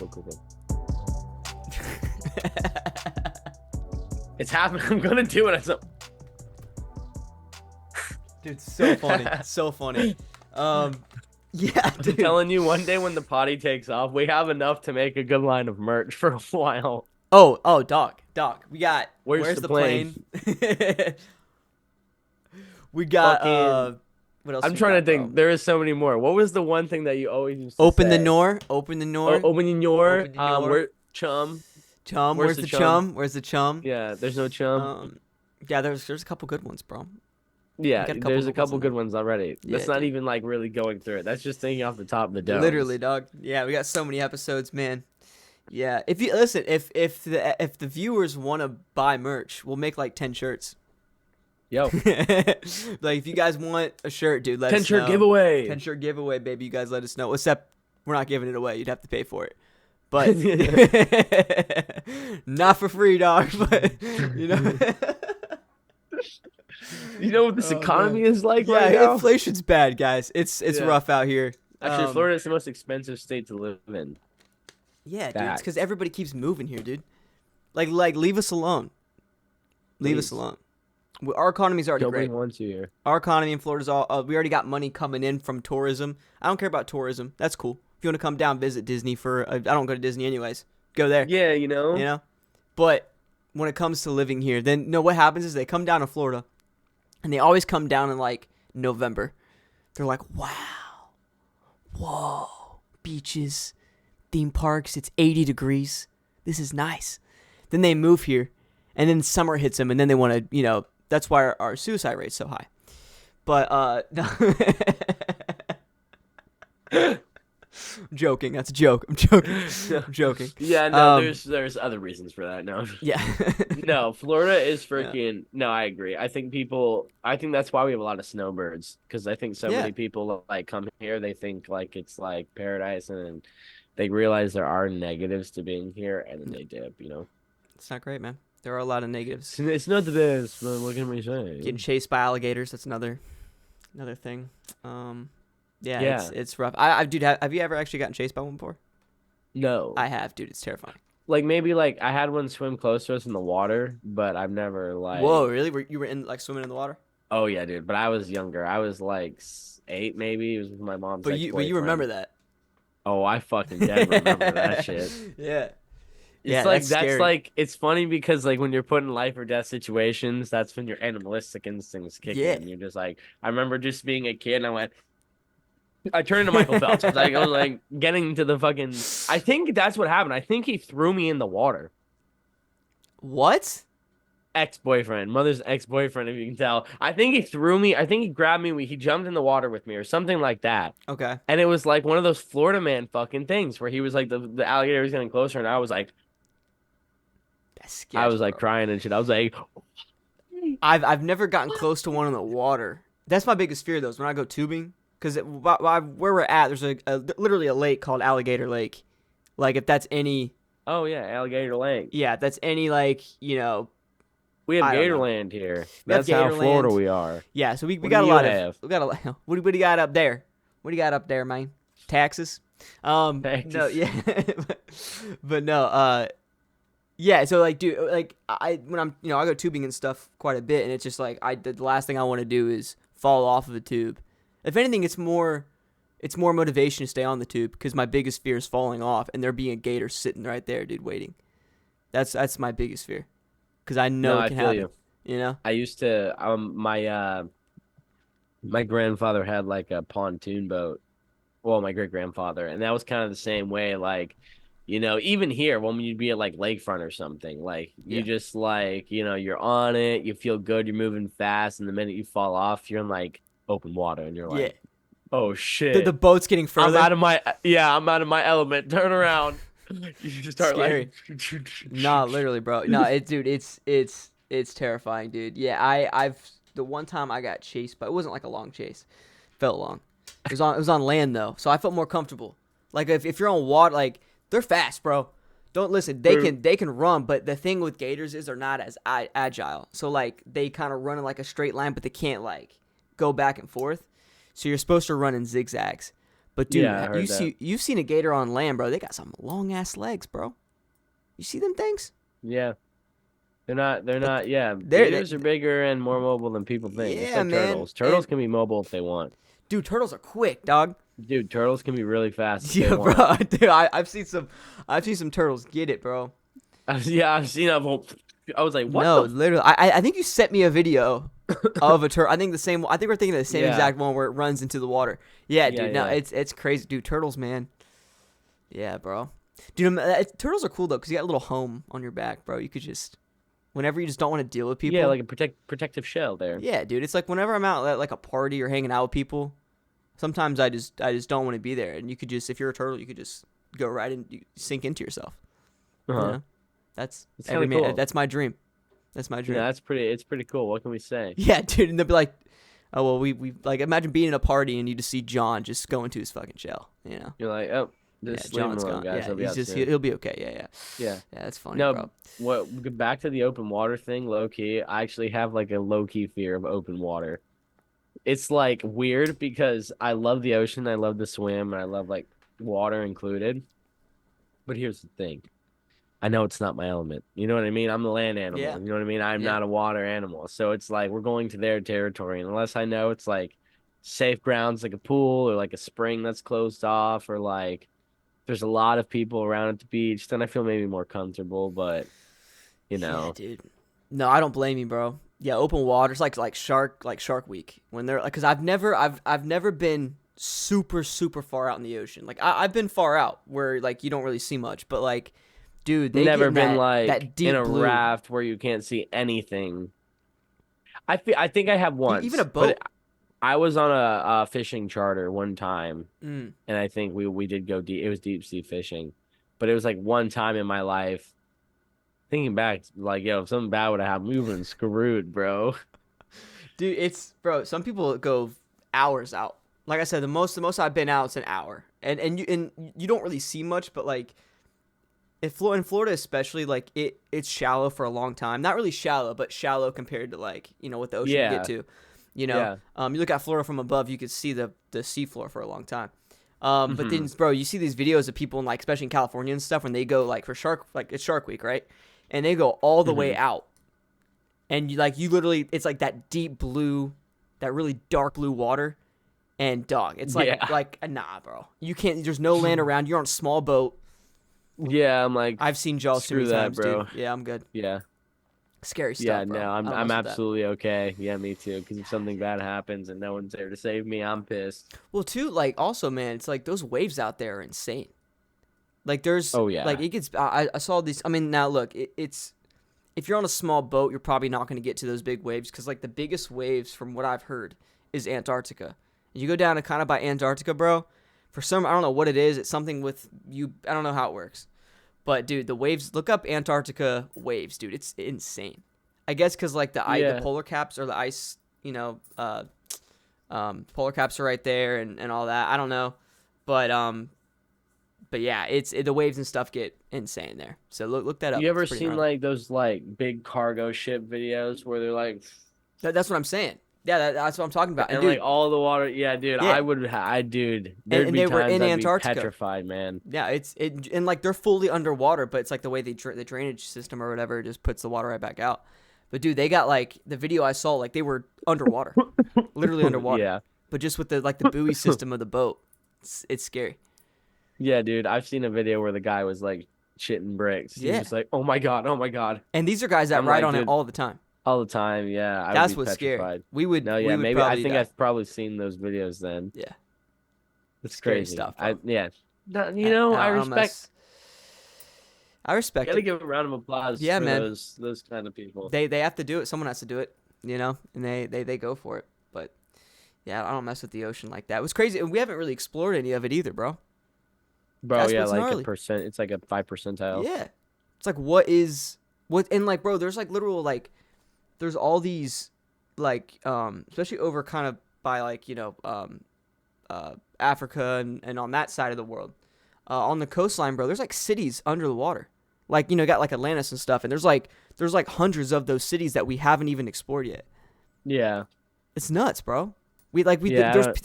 Go. It's happening. I'm gonna do it. Dude, so funny. So funny. Yeah, I'm dude. telling you, one day when the potty takes off, we have enough to make a good line of merch for a while. Oh, Doc. We got Where's the plane? We got Fucking- what else? I'm we trying got, to think. bro? There is so many more. What was the one thing that you always used to Open say? the door. Open the door. Open your. Open the door. Where chum? Chum. Where's Where's the the chum? chum? Where's the chum? Yeah, there's no chum. Yeah, there's a couple good ones, bro. Yeah, got a couple there's a good ones couple in good there. ones already. Yeah, That's not dude. even like really going through it. That's just thinking off the top of the dome. Literally, dog. Yeah, we got so many episodes, man. Yeah, if you listen, if the viewers want to buy merch, we'll make like 10 shirts. Yo, Like if you guys want a shirt, dude, let 10 us shirt know. giveaway. 10 shirt giveaway, baby. You guys let us know. Except we're not giving it away. You'd have to pay for it. But not for free, dog. But you know. You know what this Oh, economy man. is like Yeah, right now? inflation's bad, guys. It's Yeah. rough out here. Actually, Florida is the most expensive state to live in. Yeah, dude. It's Facts. because everybody keeps moving here, dude. Like, leave us alone. Leave us Please. alone. Our economy's already Nobody great. wants you here. Our economy in Florida's all. We already got money coming in from tourism. I don't care about tourism. That's cool. If you want to come down, visit Disney for. I don't go to Disney anyways. Go there. Yeah, you know? You know. But when it comes to living here, then no. What happens is they come down to Florida, and they always come down in like November. They're like, wow, whoa, beaches, theme parks. It's 80 degrees. This is nice. Then they move here, and then summer hits them, and then they want to, you know. That's why our suicide rate's so high. But no. I'm joking. That's a joke. I'm joking. Yeah, no, there's other reasons for that. No. Yeah. No, Florida is freaking. No, I agree. I think that's why we have a lot of snowbirds, because I think so Yeah. many people like come here. They think like it's like paradise, and then they realize there are negatives to being here, and then they dip. You know, It's not great, man. There are a lot of negatives. it's not the best. But what can we say? Getting chased by alligators. That's another thing. Yeah. Yeah. It's rough. Have you ever actually gotten chased by one before? No, I have, dude. It's terrifying. like maybe like I had one swim close to us in the water, but I've never like. Whoa, really? You were in like swimming in the water? Oh yeah, dude. But I was younger. I was like 8, maybe. It was with my mom's. But you remember that? Oh, I fucking dead remember that shit. Yeah. It's Yeah, like that's that's scary. like it's funny because like when you're put in life or death situations, that's when your animalistic instincts kick Yeah. in. You're just like, I remember just being a kid and I turned to Michael Phelps. I was like getting to the fucking. I think that's what happened. I think he threw me in the water. What? Ex-boyfriend, mother's ex-boyfriend, if you can tell. I think he threw me. I think he grabbed me. He jumped in the water with me or something like that. Okay. And it was like one of those Florida man fucking things where he was like the alligator was getting closer, and I was like. That's scary. I was like crying and shit. I was like, I've never gotten close to one in the water. That's my biggest fear, though, is when I go tubing. Because where we're at, there's literally a lake called Alligator Lake. Like, if that's any... oh, yeah, Alligator Lake. Yeah, if that's any, like, you know... We have I don't know. Gatorland here. We have That's how Gatorland. Florida we are. Yeah, so we What got do a lot you of... have? We got a lot... What do you got up there? What do you got up there, man? Taxes? No, Taxes. yeah. But no, yeah, so like, dude, like when I'm, you know, I go tubing and stuff quite a bit, and it's just like the last thing I want to do is fall off of a tube. If anything, it's more motivation to stay on the tube because my biggest fear is falling off and there being a gator sitting right there, dude, waiting. That's my biggest fear because I know it can happen. You know, I used to my grandfather had like a pontoon boat. Well, my great grandfather, and that was kind of the same way. Like, you know, even here when you'd be at like lakefront or something, like you just like, you know, you're on it, you feel good, you're moving fast, and the minute you fall off, you're in like open water, and you're like, oh shit, the boat's getting further. I'm out of my element. Turn around. You just start Scary. like, Nah, literally, bro. No, dude, it's terrifying, dude. Yeah, I've the one time I got chased, but it wasn't like a long chase. Felt long. It was on land though, so I felt more comfortable. Like if you're on water, like they're fast, bro. Don't listen. They can run, but the thing with gators is they're not as agile. So like they kind of run in like a straight line, but they can't like go back and forth. So you're supposed to run in zigzags. But dude, Yeah, I heard that. you've seen a gator on land, bro. They got some long ass legs, bro. You see them things? Yeah. They're But not, yeah. they Gators are bigger and more mobile than people think. It's yeah, like man. turtles. Turtles And can be mobile if they want. dude, turtles are quick, dog. Dude, turtles can be really fast if they Yeah, want. bro. Dude, I've seen some turtles get it, bro. Yeah, I've seen them. I was like, what No, the? literally. I think you sent me a video of a turtle. I think the same. I think we're thinking of the same Yeah, exact one where it runs into the water. Yeah, yeah, dude. No, yeah. it's crazy, dude. Turtles, man. Yeah, bro. Dude, turtles are cool though because you got a little home on your back, bro. You could just whenever you just don't want to deal with Yeah, people. like a protective shell there. Yeah, dude. It's like whenever I'm out at like a party or hanging out with people. Sometimes I just don't want to be there, and you could just if you're a turtle, you could just go right and you sink into yourself. Uh You huh. know, that's It's kind every of man. cool. That's my dream. That's my dream. Yeah, it's pretty cool. What can we say? Yeah, dude, and they'll be like, oh well, we like imagine being in a party and you just see John just go into his fucking shell. You know. You're like, oh, Yeah, just leave him John's alone, gone. guys. Yeah, He'll be he's out just soon. he'll be okay. Yeah, yeah, Yeah. yeah. That's funny, No, bro. back to the open water thing, low key. I actually have like a low key fear of open water. It's like weird because I love the ocean, I love the swim, and I love like water included. But here's the thing. I know it's not my element. You know what I mean? I'm the land animal. Yeah, You know what I mean? I'm yeah. not a water animal. So it's like we're going to their territory. And unless I know it's like safe grounds like a pool or like a spring that's closed off or like there's a lot of people around at the beach, then I feel maybe more comfortable. But you Yeah, know, dude. No, I don't blame you, bro. Yeah, open waters like Shark Week when they're like, cause I've never been super far out in the ocean. Like I've been far out where like you don't really see much, but like, dude, they get never in been that like in deep a blue. raft where you can't see anything. I think I have Even a once, but boat. I was on a fishing charter one time, Mm. and I think we did go deep. It was deep sea fishing, but it was like one time in my life. Thinking back, like yo, if something bad would have happened, we would have been screwed, bro. Dude, it's bro. Some people go hours out. Like I said, the most I've been out is an hour, and you don't really see much, but like in Florida especially, like it's shallow for a long time. Not really shallow, but shallow compared to like what the ocean can get Yeah, to. You know, yeah. you look at Florida from above, you could see the seafloor for a long time. But Hmm. then, bro, you see these videos of people in like, especially in California and stuff, when they go like for shark, like it's Shark Week, right? And they go all the way Hmm. out, and you literally, it's like that deep blue, that really dark blue water, and dog, it's Yeah, like nah, bro, you can't. There's no land around. You're on a small boat. yeah. I'm like, I've seen Jaws too screw many that, times, dude. bro. Yeah, I'm good. Yeah, Scary yeah. stuff, No, bro. I don't I'm mess with that. absolutely okay. Yeah, me too. Because if something bad happens and no one's there to save me, I'm pissed. Well, too, like also, man, it's like those waves out there are insane. Like there's Oh like yeah, it gets. I saw these. I mean, now look, it's if you're on a small boat, you're probably not going to get to those big waves because like the biggest waves, from what I've heard, is Antarctica. And you go down to kind of by Antarctica, bro. For some, I don't know what it is. It's something with you. I don't know how it works. But dude, the waves. Look up Antarctica waves, dude. It's insane. I guess because like the yeah, polar caps or the ice, polar caps are right there and all that. I don't know, but yeah, the waves and stuff get insane there. So look that up. you It's ever pretty seen gnarly. like those like big cargo ship videos where they're like, That's what I'm saying. Yeah, that's what I'm talking about. And and like dude, all the water? Yeah, dude, yeah, dude, and, there'd and be they were times in I'd be Antarctica. petrified, man. Yeah, and like they're fully underwater, but it's like the way the drainage system or whatever just puts the water right back out. But dude, they got like the video I saw, like they were underwater, literally underwater, Yeah, but just with the buoy system of the boat. It's scary. yeah, dude, I've seen a video where the guy was like shitting bricks. He was Yeah, just like, oh my god, oh my god. and these are guys that I'm ride like, on it dude, all the time. all the time. Yeah, I would That's be what's scary. petrified. We would No, we yeah, would maybe I probably think die. I've probably seen those videos then. Yeah, It's scary crazy. stuff, bro. Yeah. No, I I don't respect. mess. I respect Gotta it. give a round of applause Yeah, for man. those kind of people. They have to do it. Someone has to do it, and they go for it. But yeah, I don't mess with the ocean like that. It was crazy, and we haven't really explored any of it either, bro. Bro, That's yeah, what's like gnarly. it's like a 5 percentile. Yeah, it's like what and like, bro, there's like literal like there's all these like especially over kind of by like Africa and on that side of the world, on the coastline, bro. There's like cities under the water, like got like Atlantis and stuff, and there's like hundreds of those cities that we haven't even explored yet. Yeah. It's nuts, bro. We Yeah, I don't-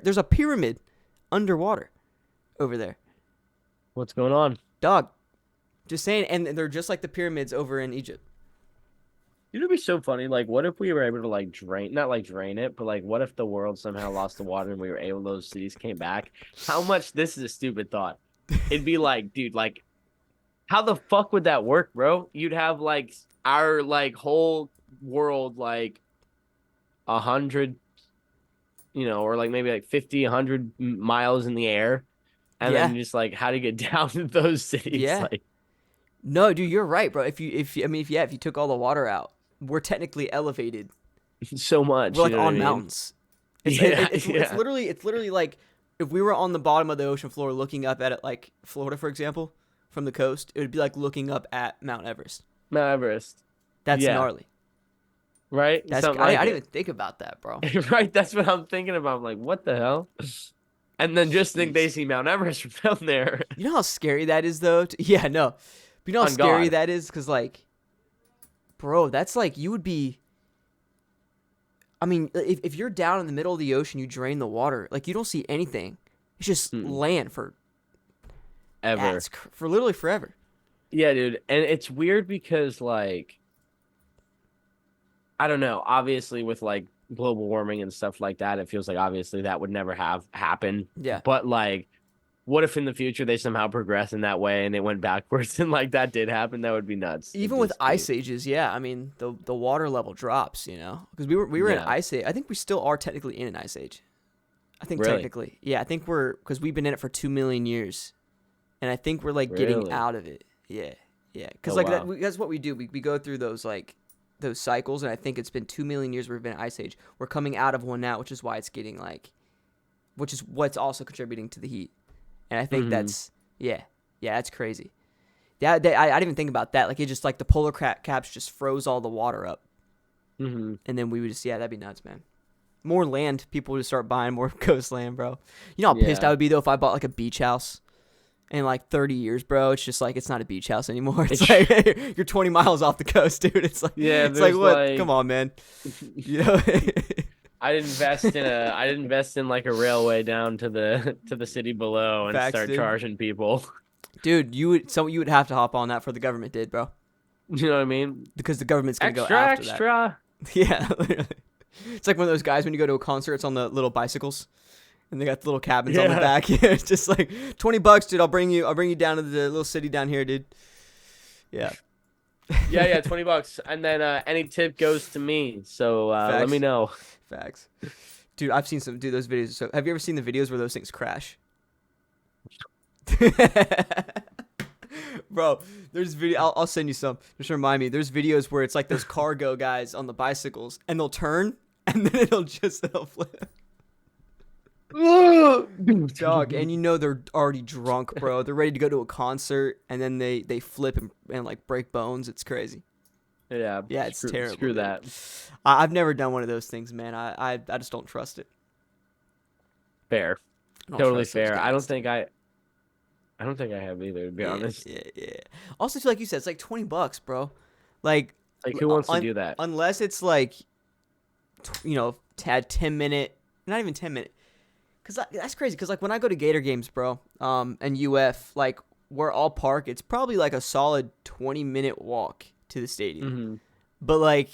there's a pyramid underwater over there. What's going on? Dog. Just saying, and they're just like the pyramids over in Egypt. It'd be so funny. Like, what if we were able to like drain, not like drain it, but like, what if the world somehow lost the water and we were able, those cities came back? How much? This is a stupid thought. It'd be like, dude, like, how the fuck would that work, bro? You'd have like our like whole world like 100, or like maybe like 50, 100 miles in the air, and Yeah, then just like how to get down to those cities, yeah. like No, dude, you're right, bro. If you took all the water out, we're technically elevated. so We're much. You like know what I on mean? mountains. Yeah, It's yeah. literally like if we were on the bottom of the ocean floor looking up at it, like Florida, for example, from the coast, it would be like looking up at Mount Everest. Mount Everest. That's Yeah, gnarly. right. That's Something I like didn't it. even think about that, bro. Right. That's what I'm thinking about. I'm like, what the hell? And then just think they Jeez. see Mount Everest from down there. You know how scary that is, though. Yeah, no. But you know how On scary God. that is, because like, bro, that's like you would be. I mean, if you're down in the middle of the ocean, you drain the water, like you don't see anything. It's just Mm, land for ever. for literally forever. Yeah, dude. And it's weird because like I don't know, obviously with like global warming and stuff like that, it feels like obviously that would never have happened. Yeah. But like what if in the future they somehow progress in that way and it went backwards and like that did happen? That would be nuts. It'd Even with just be ice ages, yeah. I mean, the water level drops, because we were in yeah. ice age. I think we still are technically in an ice age. I think Really? technically, yeah. I think we're because we've been in it for 2 million years, and I think we're like getting Really? out of it. Yeah, yeah. Because Oh like wow. that's what we do. We go through those cycles, and I think it's been 2 million years we've been in ice age. We're coming out of one now, which is why it's getting which is what's also contributing to the heat. And I think Hmm. yeah, that's crazy. Yeah, I didn't even think about that. Like it just like the polar caps just froze all the water up, Hmm. and then we would just that'd be nuts, man. More land, people would just start buying more coastland, bro. You know how pissed I Yeah. would be though if I bought like a beach house in like 30 years, bro. It's just like it's not a beach house anymore. It's It's like you're 20 miles off the coast, dude. yeah, It's like there's what? like Come on, man. You know? I'd invest in like a railway down to the city below and Facts, start dude. charging people. Dude, you would have to hop on that for the government did, bro, You know what I mean? because the government's gonna go Extra, after that. extra. Yeah, literally. It's like one of those guys when you go to a concert, it's on the little bicycles, and they got the little cabins on the Yeah. back. Yeah, it's just like $20, dude. I'll bring you down to the little city down here, dude. Yeah. Yeah, yeah, $20. And then any tip goes to me. So let me Facts. know. Facts. Dude, I've seen those videos. So, have you ever seen the videos where those things crash? Bro, there's video. I'll send you some. Just remind me. There's videos where it's like those cargo guys on the bicycles, and they'll turn, and then it'll flip. Dog, and they're already drunk, bro. They're ready to go to a concert, and then they flip and like break bones. It's crazy. Yeah, Yeah, it's terrible. screw Dude. that. I've never done one of those things, man. I just don't trust it. Fair. I don't Totally trust those fair. guys. I don't think I have either, to be Yeah, honest. yeah, yeah. Also, too, like you said, it's like $20, bro. Like, Like who wants to do that? unless it's like, had 10 minute, not even 10 minute, cause that's crazy. Cause like when I go to Gator games, bro, and UF, like where I'll park, it's probably like a solid 20-minute walk to the stadium. Hmm. But like,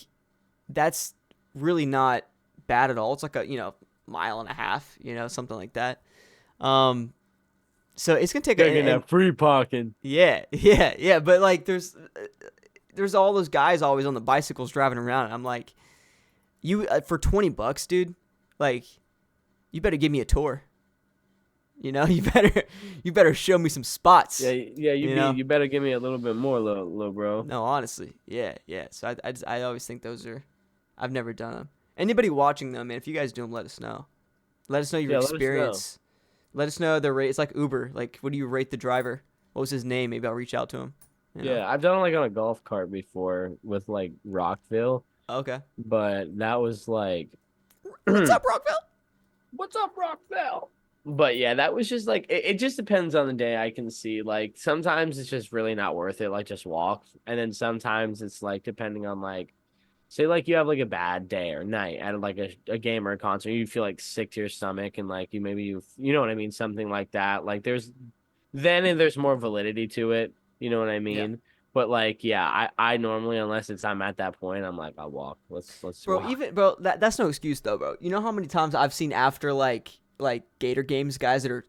that's really not bad at all. It's like a mile and a half, something like that. So it's gonna take They're gonna have free parking. yeah, yeah, yeah. But like, there's all those guys always on the bicycles driving around, and I'm like, you for $20, dude, like, you better give me a tour. You better show me some spots. Yeah, yeah. You better give me a little bit more, little bro. No, honestly, yeah, yeah. So I always think those are, I've never done them. Anybody watching them, man, if you guys do them, let us know. Let us know your Yeah, let us know. experience. Let us know the rate. It's like Uber. Like, what do you rate the driver? What was his name? Maybe I'll reach out to him. Yeah, I've done it like on a golf cart before with like Rockville, Okay. but that was like, What's up, Rockville? what's up, Rockville? But yeah, that was just like it just depends on the day. I can see like sometimes it's just really not worth it, like just walk, and then sometimes it's like depending on like say like you have like a bad day or night at like a game or a concert, you feel like sick to your stomach and like you know what I mean, something like that. Like there's more validity to it. You know what I Yeah. mean? But like, yeah, I normally, unless I'm at that point, I'm like, I'll walk. Let's Bro, walk. even bro, that's no excuse though, bro. You know how many times I've seen after like Gator games guys that are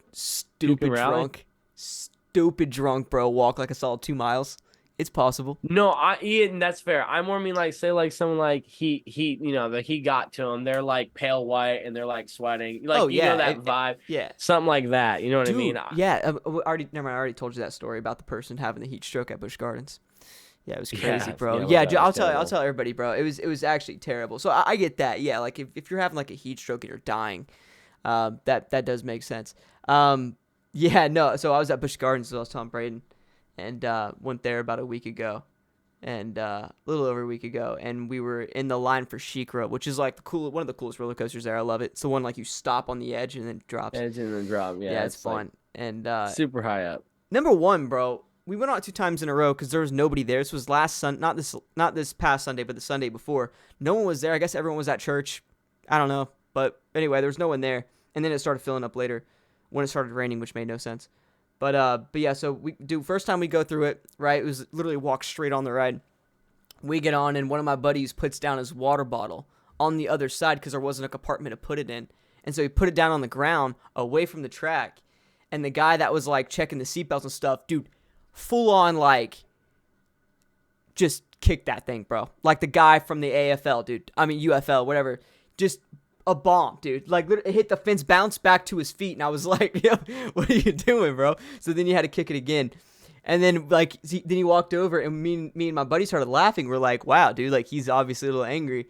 Puke and rally. stupid drunk, bro, walk like a solid 2 miles. It's possible. No, Ian, that's fair. I more mean like say like someone like you know, that he got to them. They're like pale white and they're like sweating, Oh like you know yeah, that vibe, yeah, something like that. You know what I mean? dude. Yeah, never mind. I already told you that story about the person having the heat stroke at Busch Gardens. Yeah, it was crazy, Yeah, bro. yeah, Yeah, that was I'll terrible. tell everybody, bro. It was actually terrible. So I get that. Yeah, like if you're having like a heat stroke and you're dying, that does make sense. Yeah, no. So I was at Busch Gardens, so I was telling Brayden, and went there about a week ago, and a little over a week ago, and we were in the line for Shikra, which is like one of the coolest roller coasters there. I love it. It's the one like you stop on the edge and then it drops. Edge in the drop. Yeah, Yeah, it's it's like fun. And super high up. number one, bro, we went out 2 times in a row because there was nobody there. This was not this past Sunday, but the Sunday before. No one was there. I guess everyone was at church. I don't know, but anyway, there was no one there. And then it started filling up later when it started raining, which made no sense. But yeah, so we do first time we go through it, right? It was literally walk straight on the ride. We get on, and one of my buddies puts down his water bottle on the other side because there wasn't a compartment to put it in. And so he put it down on the ground away from the track. And the guy that was like checking the seatbelts and stuff, dude, full on like just kicked that thing, bro. Like the guy from the AFL, dude. I mean UFL, whatever. Just a bomb, dude. Like it hit the fence, bounced back to his feet, and I was like, "Yo, what are you doing, bro?" So then you had to kick it again. And then then he walked over, and me and my buddy started laughing. We're like, "Wow, dude! Like he's obviously a little angry."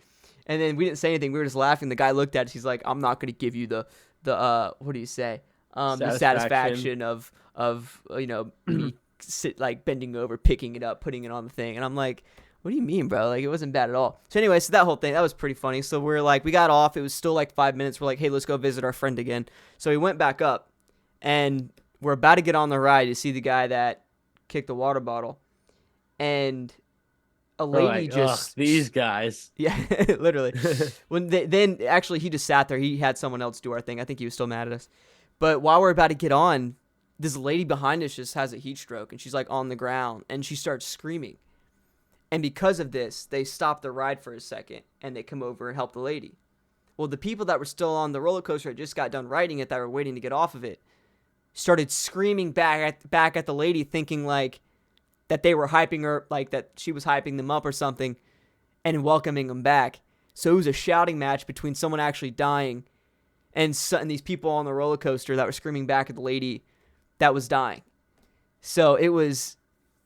And then we didn't say anything. We were just laughing. The guy looked at us. He's like, "I'm not gonna give you the what do you say? The satisfaction of me like bending over, picking it up, putting it on the thing." And I'm like, "What do you mean, bro? Like it wasn't bad at all." So anyway, so that whole thing that was pretty funny. So we're like, we got off. It was still like 5 minutes. We're like, "Hey, let's go visit our friend again." So we went back up, and we're about to get on the ride to see the guy that kicked the water bottle, and a We're lady like, just these guys. yeah, literally. Then actually he just sat there. He had someone else do our thing. I think he was still mad at us. But while we're about to get on, this lady behind us just has a heat stroke, and she's like on the ground, and she starts screaming. And because of this, they stop the ride for a second, and they come over and help the lady. Well, the people that were still on the roller coaster that just got done riding it, that were waiting to get off of it, started screaming back at the lady, thinking like that they were hyping her, like that she was hyping them up or something, and welcoming them back. So it was a shouting match between someone actually dying and these people on the roller coaster that were screaming back at the lady that was dying. So it was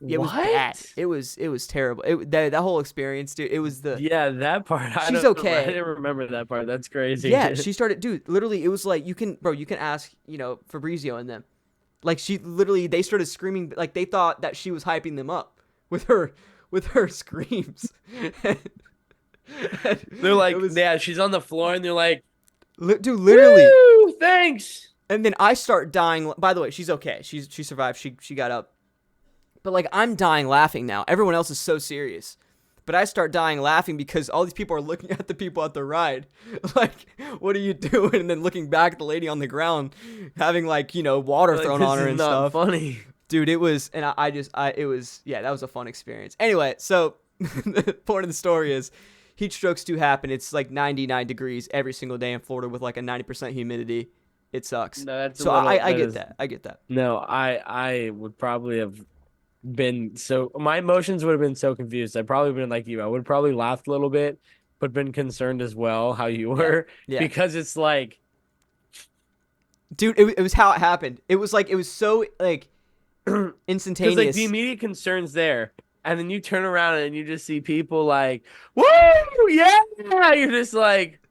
bad. It was terrible. That whole experience, dude. It was Yeah, that part. She's okay. I didn't remember that part. That's crazy. Yeah, she started, dude. Literally, it was like you can ask, Fabrizio and them. Like they started screaming, like they thought that she was hyping them up with her screams. They're like, yeah, she's on the floor, and they're like, dude, literally. Woo, thanks. And then I start dying. By the way, she's okay. She survived. She got up. But like I'm dying laughing now. Everyone else is so serious. But I start dying laughing because all these people are looking at the people at the ride. Like, what are you doing? And then looking back at the lady on the ground having water thrown on her and stuff. Funny. Dude, it was, and it was, yeah, that was a fun experience. Anyway, so the point of the story is heat strokes do happen. It's like 99 degrees every single day in Florida with like a 90% humidity. It sucks. No, that's so I get that. I get that. No, I would probably have my emotions would have been so confused. I'd probably been like you. I would have probably laughed a little bit, but been concerned as well how you were. Yeah. Because it's like, dude, it was how it happened. It was so like instantaneous. Because like the immediate concern's there, and then you turn around and you just see people like, woo, yeah. You're just like,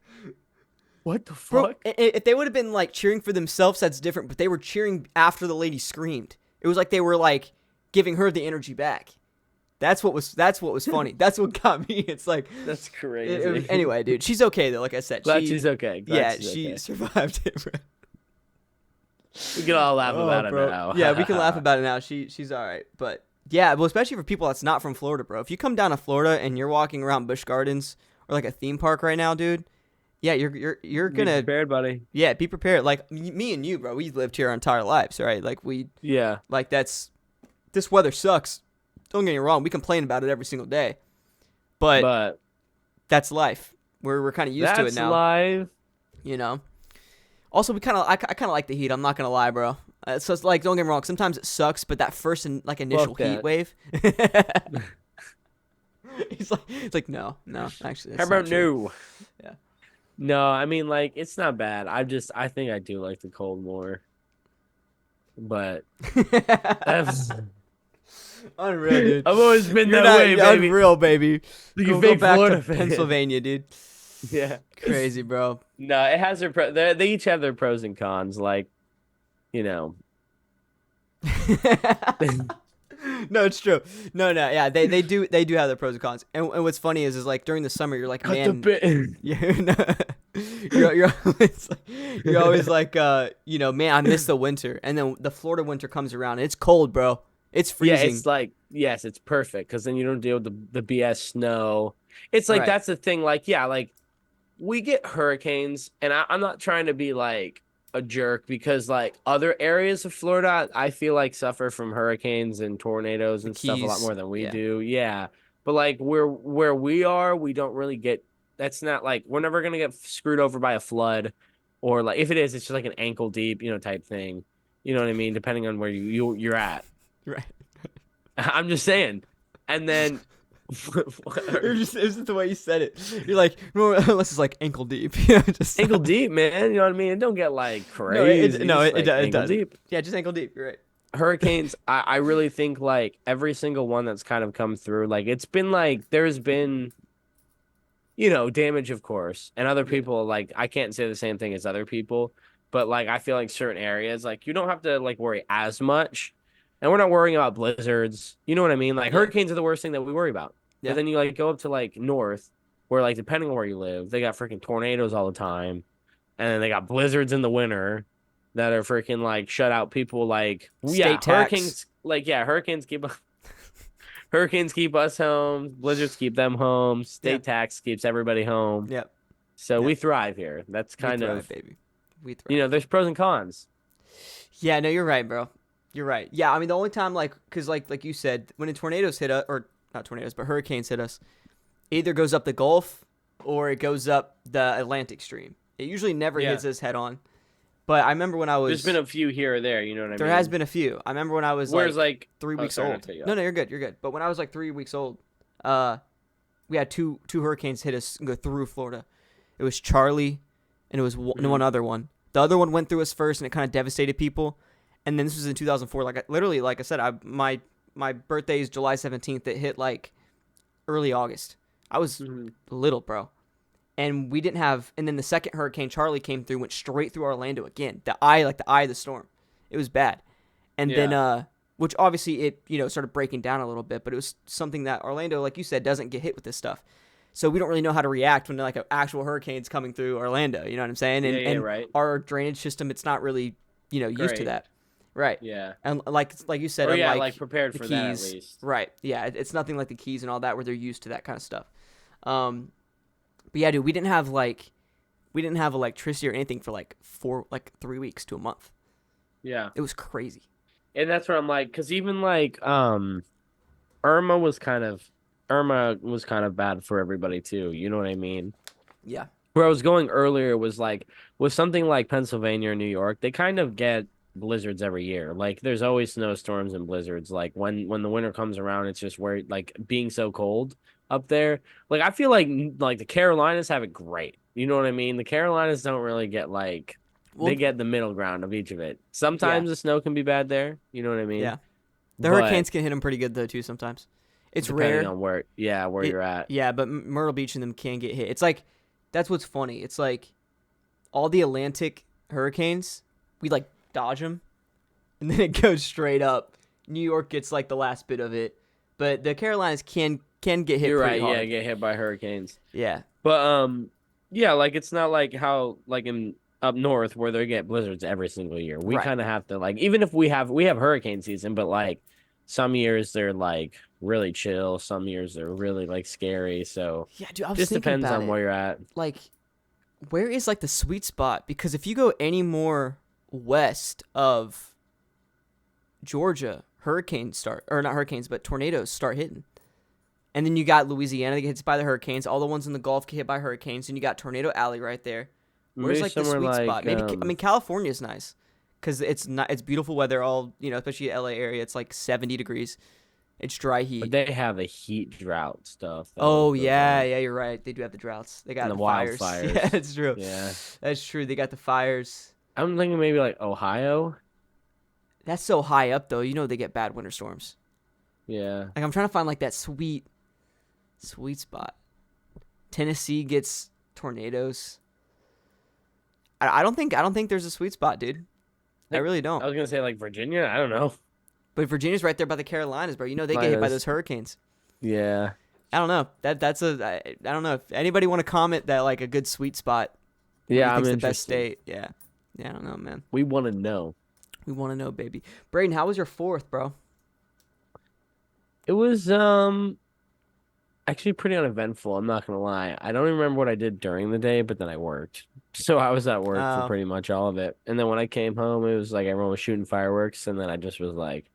what the fuck? Bro, if they would have been like cheering for themselves, that's different. But they were cheering after the lady screamed. It was like they were like giving her the energy back. That's what was funny. That's what got me. It's like that's crazy. Anyway, dude, she's okay though. Like I said, she's okay. She survived it. Bro. We can all laugh about it now. Yeah, we can laugh about it now. She's all right, but Yeah, well, especially for people that's not from Florida, bro. If you come down to Florida and you're walking around Busch Gardens or like a theme park right now, dude, yeah, you're Be gonna prepared, buddy. yeah, be prepared. Like me and you, bro, we lived here our entire lives, right? Yeah, That's this weather sucks. Don't get me wrong, we complain about it every single day, but but that's life. We're kind of used to it that's now, live. you know. Also, I kind of like the heat. I'm not gonna lie, bro. So it's like, don't get me wrong. Sometimes it sucks, but that first like initial Fuck heat that. wave. He's like, no, actually, How that's not about true. no? Yeah. No, I mean like it's not bad. I think I do like the cold more, but that's Unreal, dude. I've always been You're that not way, baby. unreal, baby. You Go fake back to Florida fan. Pennsylvania, dude. Yeah. Crazy, bro. No, it has their they each have their pros and cons. Like, you know, No, it's true. No, yeah, they do have their pros and cons. And what's funny is like during the summer, you're like, cut the man, bit. you're always like, man, I miss the winter. And then the Florida winter comes around, and it's cold, bro. It's Yeah, freezing. it's like yes, it's perfect because then you don't deal with the BS snow. It's like Right. that's the thing. Like, yeah, like we get hurricanes, and I'm not trying to be like a jerk because like other areas of Florida, I feel like suffer from hurricanes and tornadoes The and stuff a lot Keys. more than we Yeah. do. Yeah, but like where we are, we don't really get. That's not like we're never gonna get screwed over by a flood, or like if it is, it's just like an ankle deep, type thing. You know what I mean? Depending on where you're at. Right. I'm just saying. And then It's just the way you said it. You're like, no, unless it's like ankle deep. Just ankle deep, man. You know what I mean? It don't get like No, crazy. it Like ankle doesn't. deep. Yeah, just ankle deep. You're right. Hurricanes, I really think like every single one that's kind of come through, like it's been like there's been, damage, of course. And other Yeah. people, like I can't say the same thing as other people, but like I feel like certain areas, like you don't have to like worry as much. And we're not worrying about blizzards. You know what I mean? Like Yeah. hurricanes are the worst thing that we worry about. Yeah. But then you like go up to like north, where like depending on where you live, they got freaking tornadoes all the time, and then they got blizzards in the winter that are freaking like shut out people. Like yeah, State tax. hurricanes. Like yeah, hurricanes keep us home. Blizzards keep them home. Yeah. State tax keeps everybody home. Yep. So Yep. we thrive here. That's We kind thrive, of baby. We thrive. there's pros and cons. Yeah, no, you're right, bro. You're right. Yeah, I mean the only time cause like you said, when the tornadoes hit us, or not tornadoes, but hurricanes hit us, it either goes up the Gulf or it goes up the Atlantic stream. It usually never Yeah. hits us head on. But I remember when I was There's been a few here or there. You know what I mean? there has been a few. I remember when I was Whereas like like 3 weeks sorry, not old. to cut you No, off. no, you're good. You're good. But when I was like 3 weeks old, we had two hurricanes hit us and go through Florida. It was Charlie, and it was one other one. The other one went through us first, and it kind of devastated people. And then this was in 2004. Like I said, my birthday is July 17th. It hit like early August. I was little, bro. And we didn't have. And then the second hurricane, Charlie, came through, went straight through Orlando again. The eye of the storm. It was bad. And then, which obviously it started breaking down a little bit, but it was something that Orlando, like you said, doesn't get hit with this stuff. So we don't really know how to react when like an actual hurricane's coming through Orlando. You know what I'm saying? And, Yeah, right. Our drainage system, it's not really used to Great. that. Right. Yeah. And like you said, Or yeah, unlike like prepared the for that at Keys, least. right? Yeah, it's nothing like the Keys and all that where they're used to that kind of stuff. But yeah, dude, we didn't have electricity or anything for like 3 weeks to a month. Yeah. It was crazy. And that's where I'm like, because even like Irma was kind of bad for everybody too. You know what I mean? Yeah. Where I was going earlier was like with something like Pennsylvania or New York, they kind of get blizzards every year. Like there's always snowstorms and blizzards. Like when the winter comes around, it's just where like being so cold up there. Like I feel like the Carolinas have it great. You know what I mean? The Carolinas don't really get like they get the middle ground of each of it. Sometimes the snow can be bad there. You know what I mean? Yeah. The But hurricanes can hit them pretty good though too sometimes. It's depending rare. on where you're at. Yeah, but Myrtle Beach and them can get hit. It's like that's what's funny. It's like all the Atlantic hurricanes, we like dodge them, and then it goes straight up. New York gets like the last bit of it, but the Carolinas can get hit. You're pretty right. hard. Yeah, get hit by hurricanes. Yeah. But yeah, like it's not like how like in up north where they get blizzards every single year. We Right. kind of have to like even if we have hurricane season, but like some years they're like really chill, some years they're really like scary. So Yeah, dude, I was just thinking depends about on it. where you're at. Like, where is like the sweet spot? Because if you go any more west of Georgia, hurricanes start, or not hurricanes, but tornadoes start hitting. And then you got Louisiana that gets hit by the hurricanes. All the ones in the Gulf get hit by hurricanes. And you got Tornado Alley right there. Where's Maybe like the somewhere sweet spot? like Maybe I mean California's nice because it's not it's beautiful weather. All especially LA area. It's like 70 degrees. It's dry but heat. they have the heat drought stuff that always Oh goes yeah, on. yeah, you're right. They do have the droughts. They And got the the fires. Yeah, wildfires. that's true. Yeah. That's true. They got the fires. I'm thinking maybe like Ohio. That's so high up though. They get bad winter storms. Yeah. Like I'm trying to find like that sweet spot. Tennessee gets tornadoes. I don't think there's a sweet spot, dude. I Like, really don't. I was gonna say like Virginia. I don't know. But Virginia's right there by the Carolinas, bro. They get hit by Minus. those hurricanes. Yeah. I don't know. I don't know if anybody want to comment that like a good sweet spot. What do you Yeah, I'm think's the best interested. state? Yeah. Yeah, I don't know, man. We want to know. We want to know, baby. Brayden, how was your fourth, bro? It was actually pretty uneventful. I'm not gonna lie. I don't even remember what I did during the day, but then I worked. So I was at work for Oh, pretty much all of it. And then when I came home, it was like everyone was shooting fireworks, and then I just was like,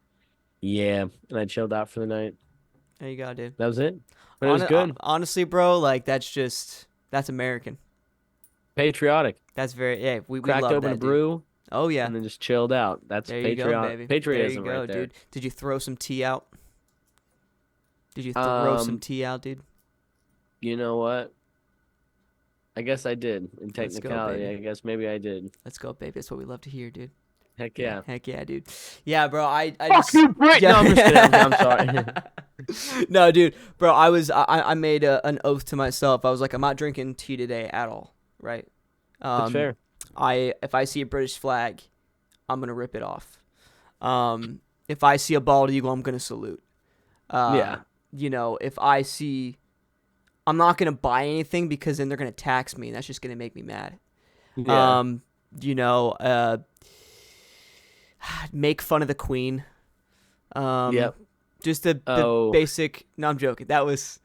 yeah, and I chilled out for the night. there you go, dude. That was it. But it was good. Honestly, bro, like that's American. Patriotic. That's very we Cracked love open that, a dude. brew Oh yeah. and then just chilled out. That's There you go, baby. patriotism There you go, right there. dude. Did you throw some tea out? Did you throw some tea out, dude? You know what? I guess I did. In Let's go, technicality, baby. I guess maybe I did. Let's go, baby. That's what we love to hear, dude. Heck yeah. Heck yeah, dude. Yeah, bro. I Fuck just you, Brit! yeah. No, I'm just kidding. I'm sorry. No, dude, bro. I made an oath to myself. I was like, I'm not drinking tea today at all. Right. That's fair. If I see a British flag, I'm gonna rip it off. If I see a bald eagle, I'm gonna salute. Yeah. If I see, I'm not gonna buy anything because then they're gonna tax me, and that's just gonna make me mad. Yeah. Make fun of the queen. Yep. Just the Oh. basic. No, I'm joking. That was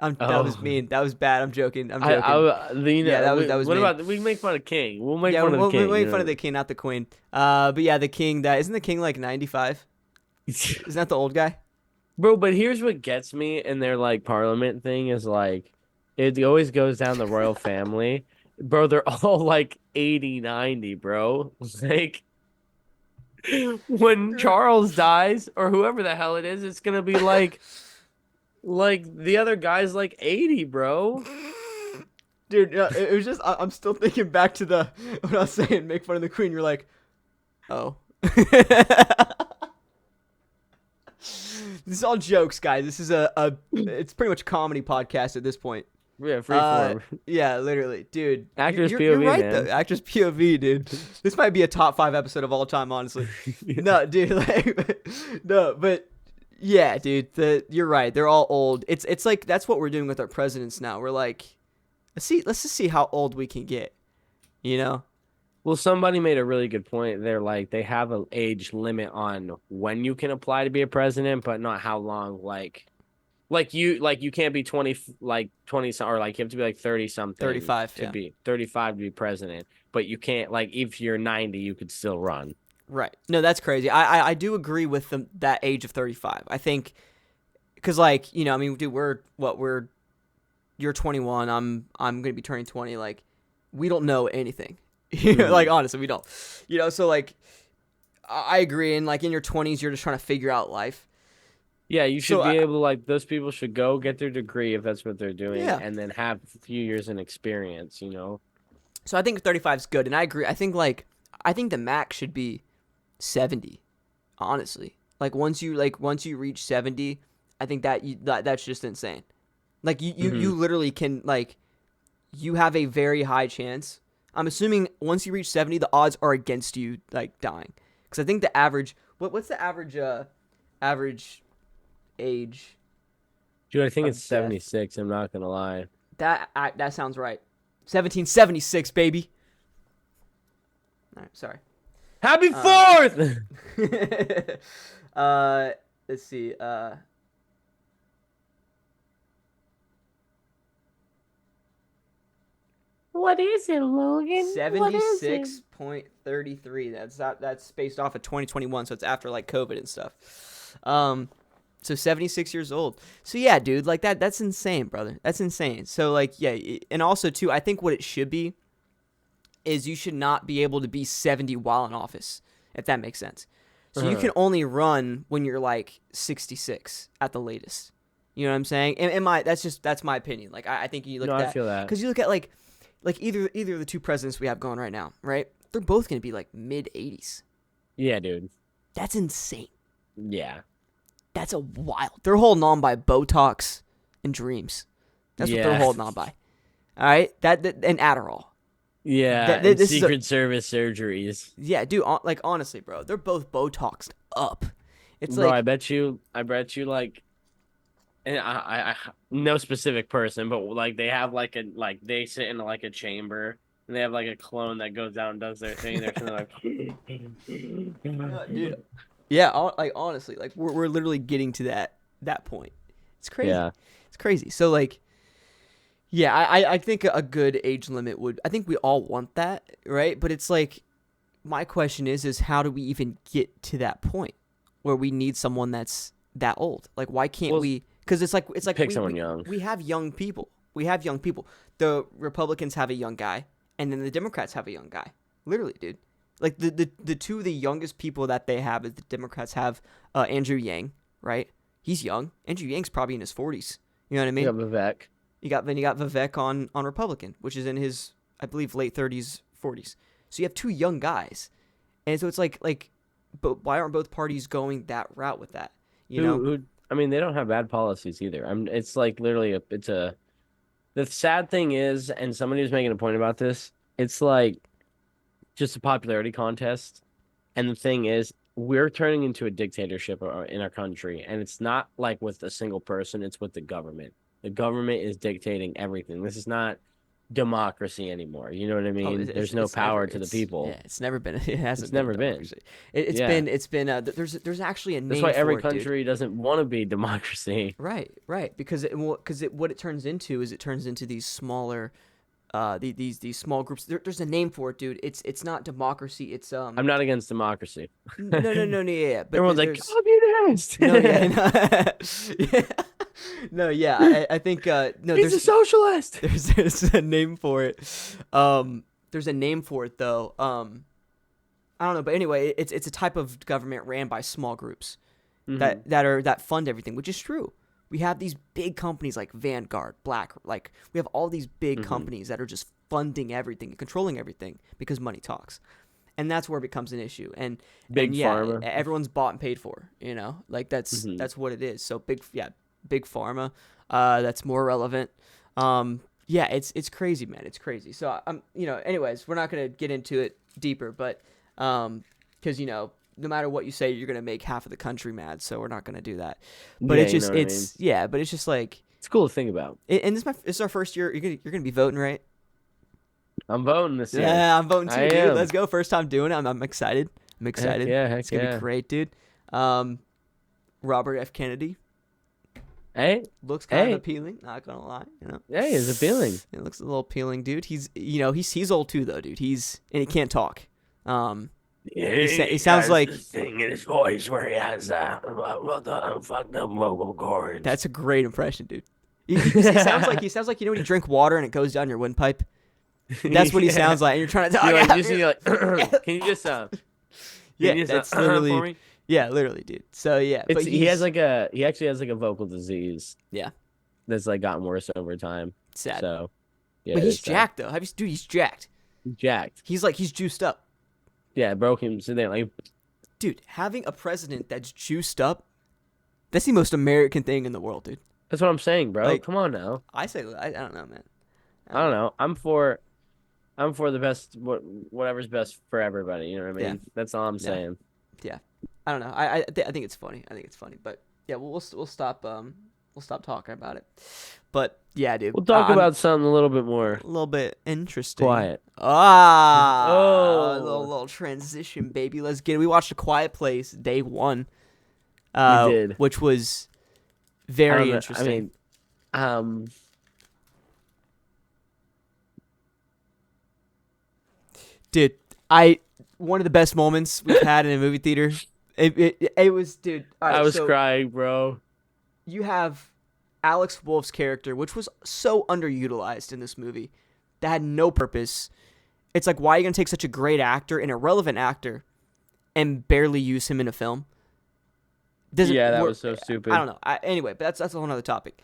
Oh. mean. That was bad. I'm joking. I'm joking. Yeah, that was what mean. about we make fun of King? We'll make Yeah, fun of the we King. make fun of the king, not the queen. But yeah, the king. That isn't the king like 95. Isn't that the old guy? Bro, but here's what gets me in their like parliament thing is like it always goes down the royal family. Bro, they're all like 80, 90, bro. Like when Charles dies or whoever the hell it is, it's gonna be like the other guy's like 80, bro. Dude, it was just I'm still thinking back to the when I was saying make fun of the queen. You're like, oh. This is all jokes, guys. This is it's pretty much a comedy podcast at this point. Yeah, freeform. Yeah, literally, dude. Actors you're POV, right, man. though. Actors POV, dude. This might be a top 5 episode of all time, honestly. No, dude, like, no, but yeah, dude. You're right. They're all old. It's like that's what we're doing with our presidents now. We're like, let's just see how old we can get. Well, somebody made a really good point. They're like they have an age limit on when you can apply to be a president, but not how long. Like you can't be 20 or like you have to be like 30 something 35 to yeah. be 35 to be president, but you can't like if you're 90 you could still run. Right. No, that's crazy. I do agree with that age of 35. I think because like I mean, dude, you're 21. I'm gonna be turning 20. Like we don't know anything. Like honestly, we don't. So like I agree. And like in your 20s, you're just trying to figure out life. Yeah, you should be able to like those people should go get their degree if that's what they're doing, and then have a few years in experience. So I think 35 is good, and I agree. I think the max should be 70. Honestly, like once you reach 70, I think that's just insane. Like you literally can like you have a very high chance. I'm assuming once you reach 70, the odds are against you like dying. Because I think the average what's the average age? Dude, I think it's death? 76. I'm not gonna lie. That sounds right. 1776, baby. All right, sorry. Happy 4th. let's see. What is it, Logan? What is it? 76.33. That's based off of 2021, so it's after like COVID and stuff. So 76 years old. So yeah, dude, like that's insane, brother. That's insane. So like yeah, and also too, I think what it should be is you should not be able to be 70 while in office, if that makes sense. So you can only run when you're like 66 at the latest. You know what I'm saying? And that's my opinion. Like I think you look No, at I that feel that. because you look at like either of the two presidents we have going right now, right? They're both going to be like mid 80s. Yeah, dude. That's insane. Yeah. That's a wild. They're holding on by Botox and dreams. That's what they're holding on by. All right, that and Adderall. Yeah, and Secret Service surgeries. Yeah, dude. Like honestly, bro, they're both Botoxed up. It's bro, like I bet you, like, and I no specific person, but like they have like they sit in like a chamber and they have like a clone that goes out and does their thing. They're kind of like, dude. Yeah, like honestly, like we're literally getting to that point. It's crazy. Yeah. It's crazy. So like, yeah, I think a good age limit would. I think we all want that, right? But it's like, my question is how do we even get to that point where we need someone that's that old? Like, why can't we? Because it's like pick someone young. We have young people. The Republicans have a young guy, and then the Democrats have a young guy. Literally, dude. Like the two of the youngest people that they have is the Democrats have Andrew Yang, right? He's young. Andrew Yang's probably in his 40s. You know what I mean? You got Vivek. You got Vivek on Republican, which is in his, I believe, late 30s, 40s. So you have two young guys, and so it's like, but why aren't both parties going that route with that? You know, I mean, they don't have bad policies either. It's like literally the sad thing is, and somebody was making a point about this. It's like just a popularity contest, and the thing is, we're turning into a dictatorship in our country, and it's not like with a single person; it's with the government. The government is dictating everything. This is not democracy anymore. You know what I mean? There's no power to the people. Yeah, it's never been. It hasn't. It's never been. It's been. It's been. There's actually a name. That's why every for it, country doesn't want to be democracy. Right. Because what it turns into is these smaller, these small groups. There's a name for it, dude. It's not democracy. It's I'm not against democracy. No, yeah. But everyone's like communist. No, yeah. Yeah. No, yeah, I think no. He's a socialist. There's a name for it. There's a name for it though. I don't know, but anyway, it's a type of government ran by small groups that fund everything, which is true. We have these big companies like Vanguard, like we have all these big companies that are just funding everything, controlling everything because money talks. And that's where it becomes an issue. And pharma. Everyone's bought and paid for, you know? Like that's what it is. So big pharma, that's more relevant. Yeah, it's crazy, man. It's crazy. So anyways, we're not going to get into it deeper, but cuz no matter what you say, you're going to make half of the country mad, so we're not going to do that. But it's just but it's just like it's cool to think about. And this is our first year. You're going to be voting, right? I'm voting this year. Yeah, I'm voting too, dude. Let's go. First time doing it. I'm excited. Heck yeah. It's going to be great, dude. Robert F. Kennedy. Hey, looks kind of appealing, not gonna lie, Hey, it's appealing. It looks a little appealing, dude. He's old too though, dude. And he can't talk. He sounds like thing in his voice where he has the fucked up vocal cords. That's a great impression, dude. He sounds like when you drink water and it goes down your windpipe. That's what he sounds like. And you're trying to talk. Can you just that's literally for me? Yeah, literally, dude. So yeah, but he actually has like a vocal disease. Yeah, that's like gotten worse over time. Sad. So yeah, but he's jacked though. Dude, he's jacked. He's juiced up. Yeah, it broke him. So they like, dude, having a president that's juiced up, that's the most American thing in the world, dude. That's what I'm saying, bro. Like, come on now. I don't know, man. I don't know. I'm for the best, whatever's best for everybody. You know what I mean? Yeah. That's all I'm saying. Yeah. I don't know. I think it's funny. But yeah, we'll stop talking about it. But yeah, dude. We'll talk about something a little bit more. A little bit interesting. Quiet. A little transition, baby. Let's get it. We watched A Quiet Place day 1. We did. which was I don't very know. I interesting. mean, um, Dude, I one of the best moments we've had in a movie theater. It was, dude. All I right, was so crying, bro. you have Alex Wolff's character, which was so underutilized in this movie, that had no purpose. It's like, why are you gonna take such a great actor, an irrelevant actor, and barely use him in a film? Doesn't Yeah, that work. was so I stupid. don't know. Anyway, but that's a whole other topic.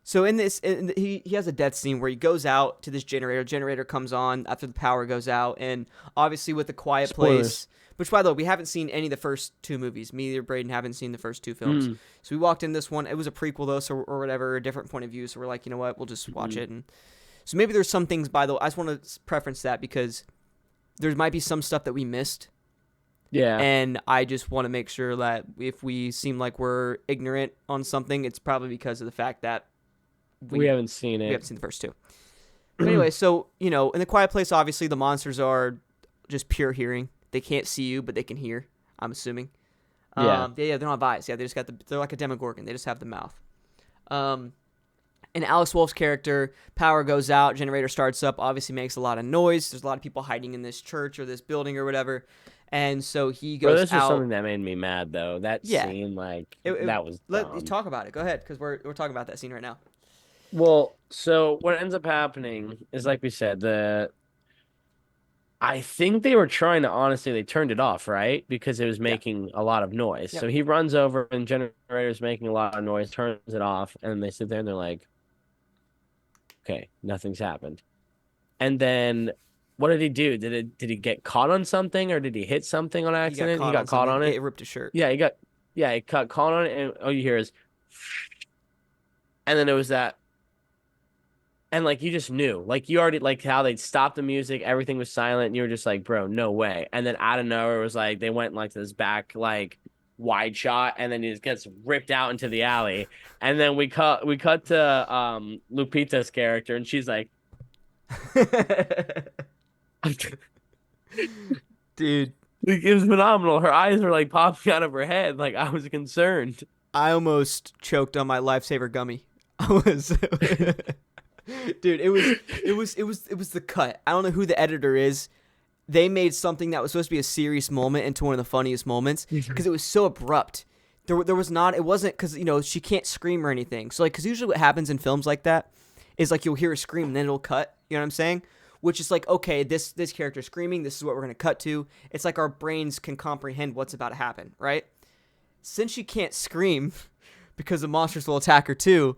So he has a death scene where he goes out to this generator. Generator comes on after the power goes out, and obviously with the Quiet Spoilers. Place, which by the way we haven't seen any of the first two movies. Me or Brayden haven't seen the first two films. Mm. So we walked in this one. It was a prequel though, so or whatever, a different point of view. So we're like, you know what, we'll just watch Mm. it. And so maybe there's some things. By the way, I just want to preference that because there might be some stuff that we missed. Yeah, And I just want to make sure that if we seem like we're ignorant on something, it's probably because of the fact that we we haven't seen we it. haven't seen the first two. But anyway, so, in the Quiet Place, obviously, the monsters are just pure hearing. They can't see you, but they can hear, I'm assuming. Yeah. Yeah, they're not eyes. Yeah, they're like a Demogorgon. They just have the mouth. And Alex Wolff's character, power goes out, generator starts up, obviously makes a lot of noise. There's a lot of people hiding in this church or this building or whatever. And so he Bro, goes this was out. something that made me mad though. That Yeah, scene, like, that was let you dumb. talk about it. Go ahead, because we're talking about that scene right now. Well, so what ends up happening is, like we said, I think they were trying to honestly, they turned it off, right? Because it was Yeah. making a lot of noise. Yep. So he runs over and generator's making a lot of noise, turns it off, and they sit there and they're like, okay, nothing's happened. And then what did he do? Did he get caught on something or did he hit something on He got accident? He caught got on caught something. on it. It ripped his shirt. Yeah, he got caught on it, and all you hear is, and then it was that, and like you just knew, like you already like how they'd stopped the music, everything was silent, and you were just like, bro, no way. And then out of nowhere, it was like they went like this back like wide shot, and then he just gets ripped out into the alley, and then we cut to Lupita's character, and she's like, Dude, it was phenomenal. Her eyes were like popping out of her head, like I was concerned. I almost choked on my lifesaver gummy. I was Dude, it was the cut. I don't know who the editor is. They made something that was supposed to be a serious moment into one of the funniest moments because it was so abrupt. There was not. It wasn't because she can't scream or anything. So like, because usually what happens in films like that is like you'll hear a scream and then it'll cut. You know what I'm saying? Which is like, okay, this character's screaming. This is what we're gonna cut to. It's like our brains can comprehend what's about to happen, right? Since she can't scream because the monsters will attack her too,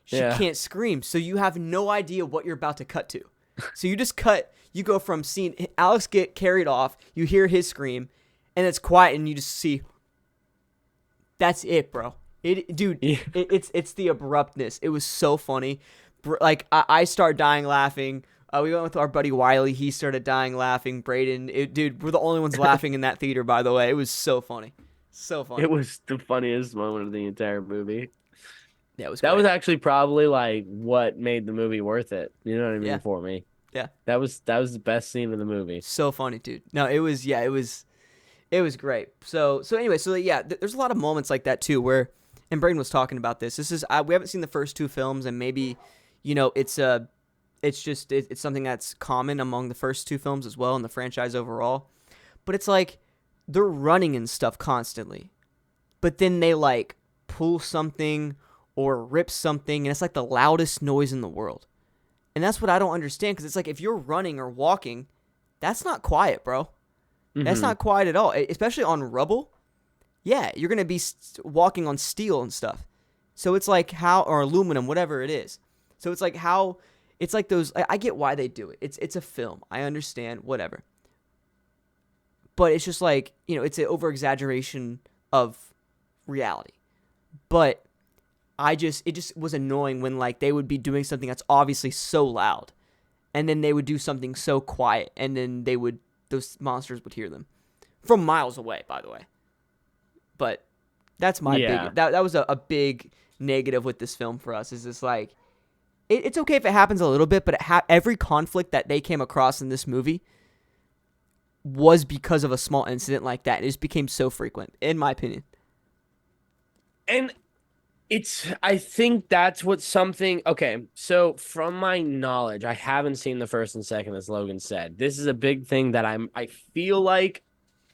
she Yeah. can't scream. So you have no idea what you're about to cut to. So you just cut. You go from seeing Alex get carried off, you hear his scream, and it's quiet, and you just see. That's it, bro. Dude. Yeah. It's the abruptness. It was so funny. Like I started dying laughing. We went with our buddy Wiley. He started dying laughing. Brayden, dude, we're the only ones laughing in that theater. By the way, it was so funny, so funny. It was the funniest moment of the entire movie. Yeah, it was That great. was actually probably like what made the movie worth it. You know what I mean? Yeah. For me. Yeah. That was the best scene of the movie. So funny, dude. No, it was. Yeah, it was great. So anyway, yeah, there's a lot of moments like that too where, and Brayden was talking about this. This is we haven't seen the first two films, and maybe, it's something that's common among the first two films as well in the franchise overall. But it's like they're running and stuff constantly, but then they like pull something or rip something, and it's like the loudest noise in the world. And that's what I don't understand, because it's like if you're running or walking, that's not quiet, bro. That's Mhm. not quiet at all, especially on rubble. Yeah, you're going to be walking on steel and stuff. So it's like or aluminum, whatever it is. So it's like it's like those, I get why they do it. It's a film. I understand, whatever. But it's just like, it's an over-exaggeration of reality. But it just was annoying when like they would be doing something that's obviously so loud, and then they would do something so quiet, and then those monsters would hear them from miles away, by the way. But that's my big, that was a big negative with this film for us, is this like, it's okay if it happens a little bit, but every conflict that they came across in this movie was because of a small incident like that. It just became so frequent, in my opinion. And I think that's what something, okay. So from my knowledge, I haven't seen the first and second, as Logan said. This is a big thing that I feel like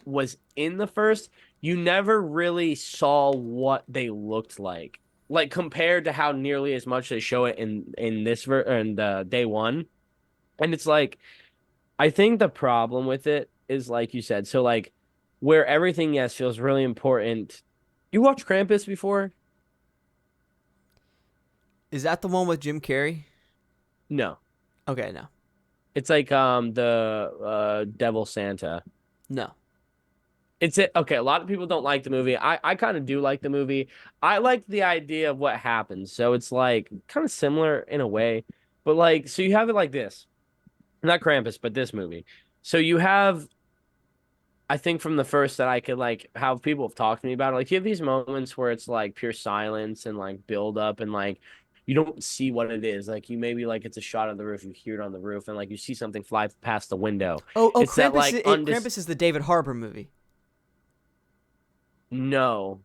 was in the first. You never really saw what they looked like compared to how nearly as much they show it in this and day one. And it's like, I think the problem with it is like you said, so like where everything, yes, feels really important. You watched Krampus before? Is that the one with Jim Carrey? No. Okay, no. It's like the Devil Santa. No. It's it. Okay, a lot of people don't like the movie. I kind of do like the movie. I like the idea of what happens. So it's like kind of similar in a way. But like so you have it like this. Not Krampus, but this movie. So you have, I think from the first that I could like how people have talked to me about it. Like you have these moments where it's like pure silence and like build up and like you don't see what it is. Like you maybe like it's a shot of the roof, you hear it on the roof, and like you see something fly past the window. Oh, It's that Krampus! like Krampus is the David Harbour movie. no.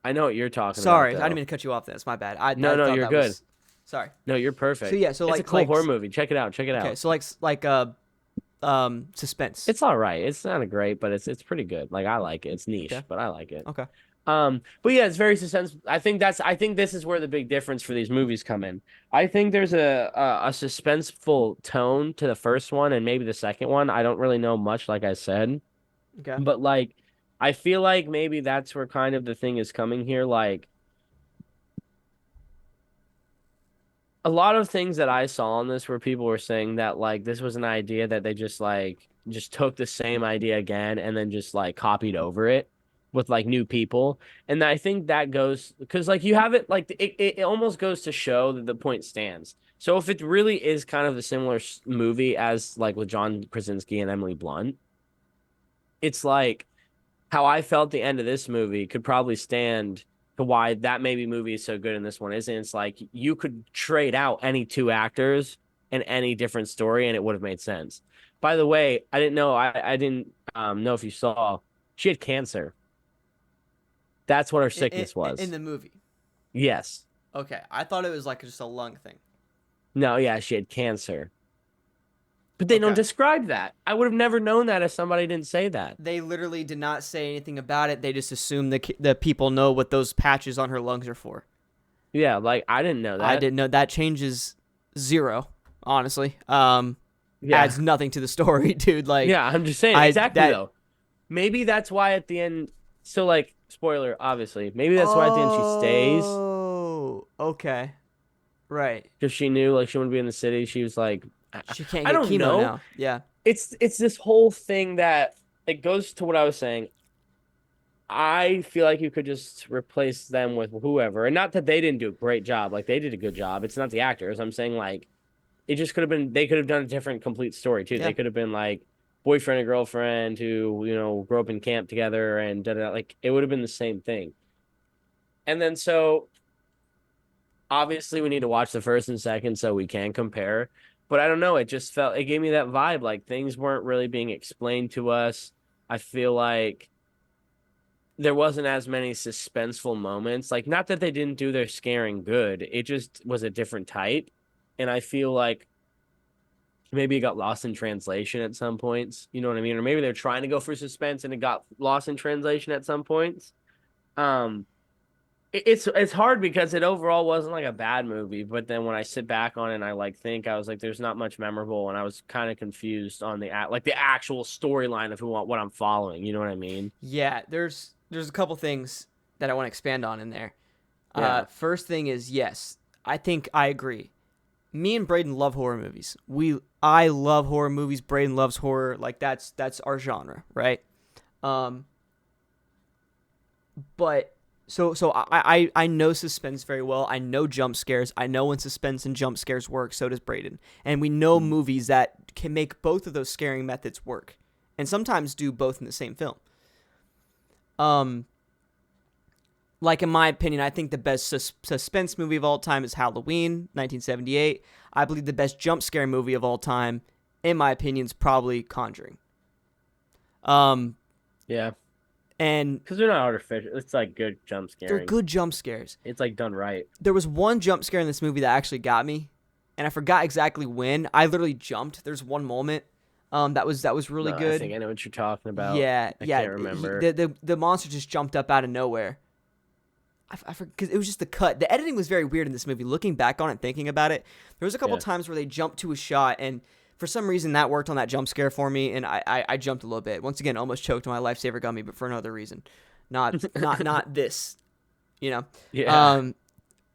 I know what you're talking about Sorry, I didn't though. mean to cut you off. That's my bad. No, I no, thought you're that good. was. Sorry. No, you're So perfect. yeah, so It's a cool horror movie. Check it out. Check it okay, out. so suspense. It's all right. It's not a great, but it's pretty good. Like I like it. It's Okay. niche, but I like it. Okay. But yeah, it's very suspense. I think this is where the big difference for these movies come in. I think there's a suspenseful tone to the first one and maybe the second one. I don't really know much, like I said, Okay. but like I feel like maybe that's where kind of the thing is coming here. Like a lot of things that I saw on this where people were saying that like this was an idea that they just took the same idea again and then just like copied over it with like new people. And I think that goes because like you have it like it almost goes to show that the point stands. So if it really is kind of a similar movie as like with John Krasinski and Emily Blunt, it's like how I felt the end of this movie could probably stand to why that maybe movie is so good and this one isn't. It's like you could trade out any two actors and any different story and it would have made sense. By the way, I didn't know I didn't know if you saw she had cancer. That's what her sickness In was. the movie. Yes. Okay, I thought it was like just a lung thing. No, yeah, she had cancer. But they don't Okay. describe that. I would have never known that if somebody didn't say that. They literally did not say anything about it. They just assumed the people know what those patches on her lungs are for. Yeah, like I didn't know I that. didn't know that changes zero, honestly. Yeah. Adds nothing to the story, dude. Like Yeah, I'm just saying I exactly that though. Maybe that's why at the end, so like spoiler, obviously. Maybe that's why at the end she stays Oh, okay. Right. because she knew like she wouldn't be in the city. She was like, She can't I get don't chemo know. now. Yeah. It's this whole thing that it goes to what I was saying. I feel like you could just replace them with whoever, and not that they didn't do a great job. Like they did a good job. It's not the actors. I'm saying like it just could have been. They could have done a different complete story too. Yeah. They could have been like boyfriend and girlfriend who grew up in camp together and like it would have been the same thing. And then so obviously we need to watch the first and second so we can compare. But I don't know, it gave me that vibe like things weren't really being explained to us. I feel like there wasn't as many suspenseful moments. Like not that they didn't do their scaring good. It just was a different type. And I feel like maybe it got lost in translation at some points. You know what I mean? Or maybe they're trying to go for suspense and it got lost in translation at some points. Um it's hard because it overall wasn't like a bad movie, but then when I sit back on it and I like think I was like there's not much memorable and I was kind of confused on the actual storyline of what I'm following, you know what I mean? Yeah. There's a couple things that I want to expand on in there. Yeah. First thing is yes, I think I agree. Me and Brayden love horror movies. I love horror movies. Brayden loves horror. Like that's our genre, right? But so I know suspense very well. I know jump scares. I know when suspense and jump scares work. So does Brayden, and we know movies that can make both of those scaring methods work, and sometimes do both in the same film. Like in my opinion, I think the best suspense movie of all time is Halloween, 1978. I believe the best jump scare movie of all time, in my opinion, is probably Conjuring. Yeah. And Because they're not artificial. It's like good jump they're scaring. good jump scares. It's like done right. There was one jump scare in this movie that actually got me, and I forgot exactly when. I literally jumped. There's one moment that was really No, I good. think I know what you're talking about. Yeah, I yeah. can't remember. The monster just jumped up out of nowhere. I forgot, because it was just the cut. The editing was very weird in this movie. Looking back on it, thinking about it, there was a couple times where they jumped to a shot, and for some reason that worked on that jump scare for me, and I jumped a little bit. Once again, almost choked on my lifesaver gummy, but for another reason, not this, you know. Yeah.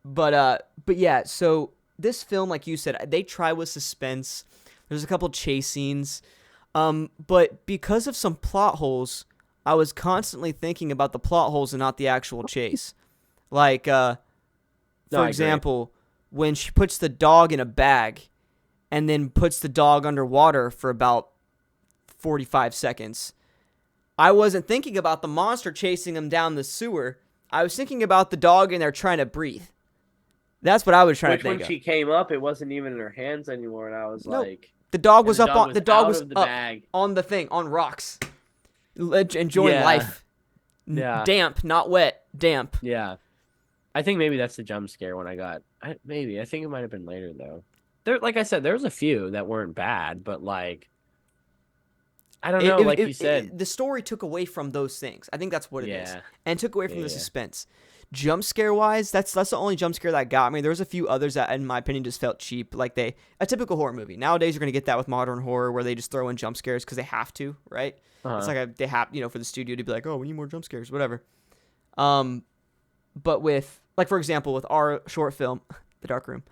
But yeah. So this film, like you said, they try with suspense. There's a couple chase scenes, but because of some plot holes, I was constantly thinking about the plot holes and not the actual chase. Like, for example, when she puts the dog in a bag and then puts the dog underwater for about 45 seconds, I wasn't thinking about the monster chasing him down the sewer. I was thinking about the dog in there trying to breathe. That's what I was trying to think When of. she came up, it wasn't even in her hands anymore, and I was Nope. like, The dog was the up dog on was the dog out was of the up bag. on the thing on rocks, enjoying Yeah. life. Yeah. Damp, not wet. Damp. Yeah. I think maybe that's the jump scare when I got. Maybe I think it might have been later though. There, like I said, there was a few that weren't bad, but like I don't know. Like you said, The story took away from those things. I think that's what it is, yeah, and took away from the yeah. suspense. Jump scare wise, that's the only jump scare that got me. There was a few others that, in my opinion, just felt cheap. Like a typical horror movie. Nowadays, you're gonna get that with modern horror, where they just throw in jump scares because they have to, right? It's like they have, for the studio to be like, oh, we need more jump scares, whatever. But with, like, for example, with our short film, The Dark Room,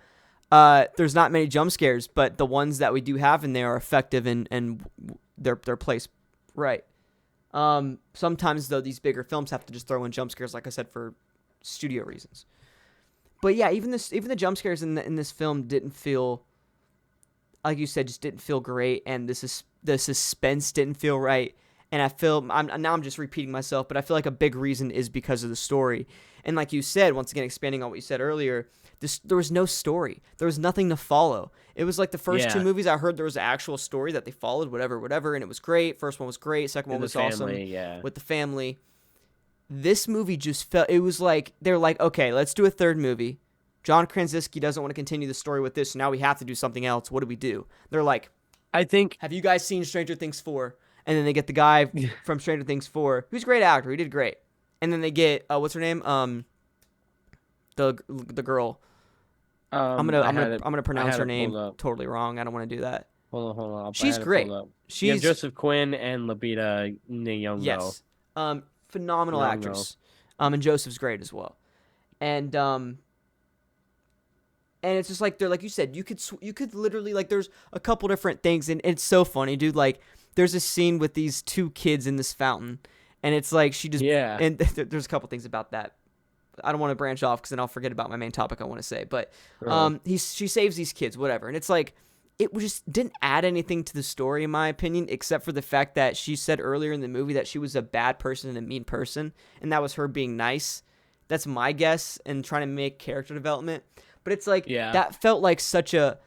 there's not many jump scares, but the ones that we do have in there are effective and they're placed right. Sometimes though, these bigger films have to just throw in jump scares, like I said, for studio reasons. But yeah, even the jump scares in this film didn't feel, like you said, just didn't feel great, and the suspense didn't feel right. And I'm just repeating myself, but I feel like a big reason is because of the story. And like you said, once again, expanding on what you said earlier, there was no story. There was nothing to follow. It was like the first two movies I heard there was an actual story that they followed, whatever, and it was great. First one was great. Second one was awesome with the family. This movie just felt, it was like, they're like, okay, let's do a third movie. John Krasinski doesn't want to continue the story with this, so now we have to do something else. What do we do? They're like, I think, have you guys seen Stranger Things 4? And then they get the guy from Stranger Things 4, who's a great actor. He did great. And then they get what's her name? The girl. I'm gonna pronounce her name totally wrong. I don't want to do that. Hold on. She's great. She's Joseph Quinn and Lupita Nyong'o. Yes. Phenomenal actress. And Joseph's great as well. And it's just like, they're like you said, you could literally, like, there's a couple different things, and it's so funny, dude. Like, there's a scene with these two kids in this fountain, and it's like she just and there's a couple things about that. I don't want to branch off because then I'll forget about my main topic I want to say. But she saves these kids, whatever, and it's like it just didn't add anything to the story in my opinion, except for the fact that she said earlier in the movie that she was a bad person and a mean person, and that was her being nice. That's my guess, and trying to make character development. But it's like that felt like such a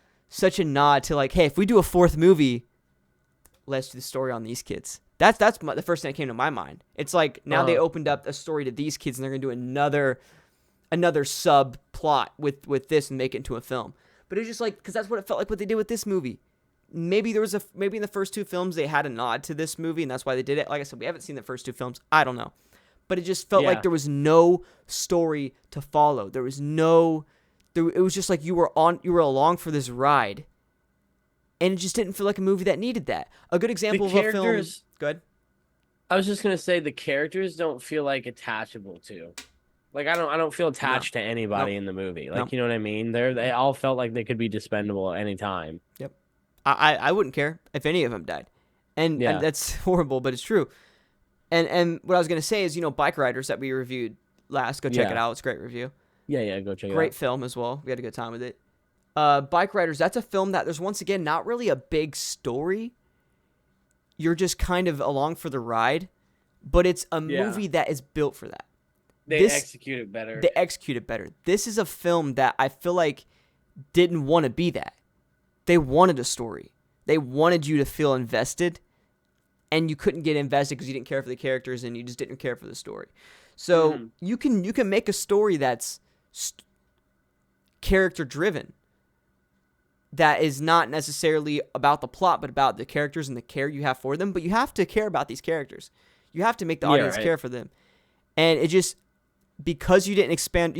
nod to, like, hey, if we do a fourth movie, let's do the story on these kids. That's the first thing that came to my mind. It's like now they opened up a story to these kids, and they're gonna do another subplot with this and make it into a film. But it's just like, because that's what it felt like what they did with this movie. Maybe in the first two films they had a nod to this movie, and that's why they did it. Like I said, we haven't seen the first two films. I don't know, but it just felt like there was no story to follow. There was no. It was just like you were along for this ride, and it just didn't feel like a movie that needed that. A good example of a film. Good. I was just gonna say the characters don't feel like attachable to. Like I don't feel attached to anybody in the movie. Like you know what I mean? They all felt like they could be dispendable at any time. Yep. I wouldn't care if any of them died, and that's horrible, but it's true. And what I was gonna say is, Bike Riders that we reviewed last, go check it out. It's a great review. Yeah, go check it out. Great film as well. We had a good time with it. Bike Riders, that's a film that there's, once again, not really a big story. You're just kind of along for the ride, but it's a movie that is built for that. They execute it better. This is a film that I feel like didn't want to be that. They wanted a story. They wanted you to feel invested, and you couldn't get invested because you didn't care for the characters and you just didn't care for the story. So Hmm. you can make a story that's character driven, that is not necessarily about the plot, but about the characters and the care you have for them. But you have to care about these characters. You have to make the Yeah, audience right. care for them. And it just, because you didn't expand,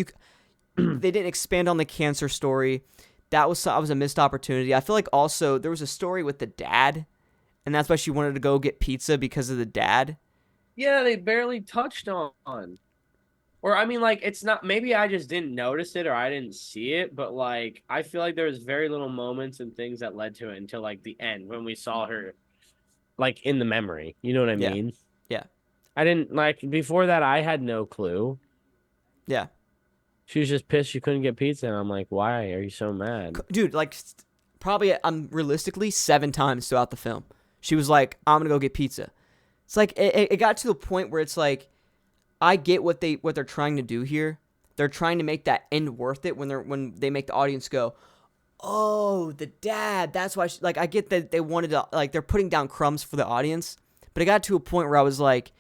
they didn't expand on the cancer story. That was a missed opportunity. I feel like also there was a story with the dad, and that's why she wanted to go get pizza because of the dad. Yeah, they barely touched on. Or I mean, like it's not. Maybe I just didn't notice it or I didn't see it, but like I feel like there was very little moments and things that led to it until like the end when we saw her like in the memory. You know what I Yeah, mean? yeah, I didn't like before that. I had no clue. yeah. She was just pissed she couldn't get pizza, and I'm like, why are you so mad? Dude, like probably realistically 7 times throughout the film, she was like, "I'm gonna go get pizza." It's like it got to the point where it's like, I get what they're trying to do here. They're trying to make that end worth it when they make the audience go, "Oh, the dad." That's why. Like, I get that they wanted to, like, they're putting down crumbs for the audience, but it got to a point where I was like,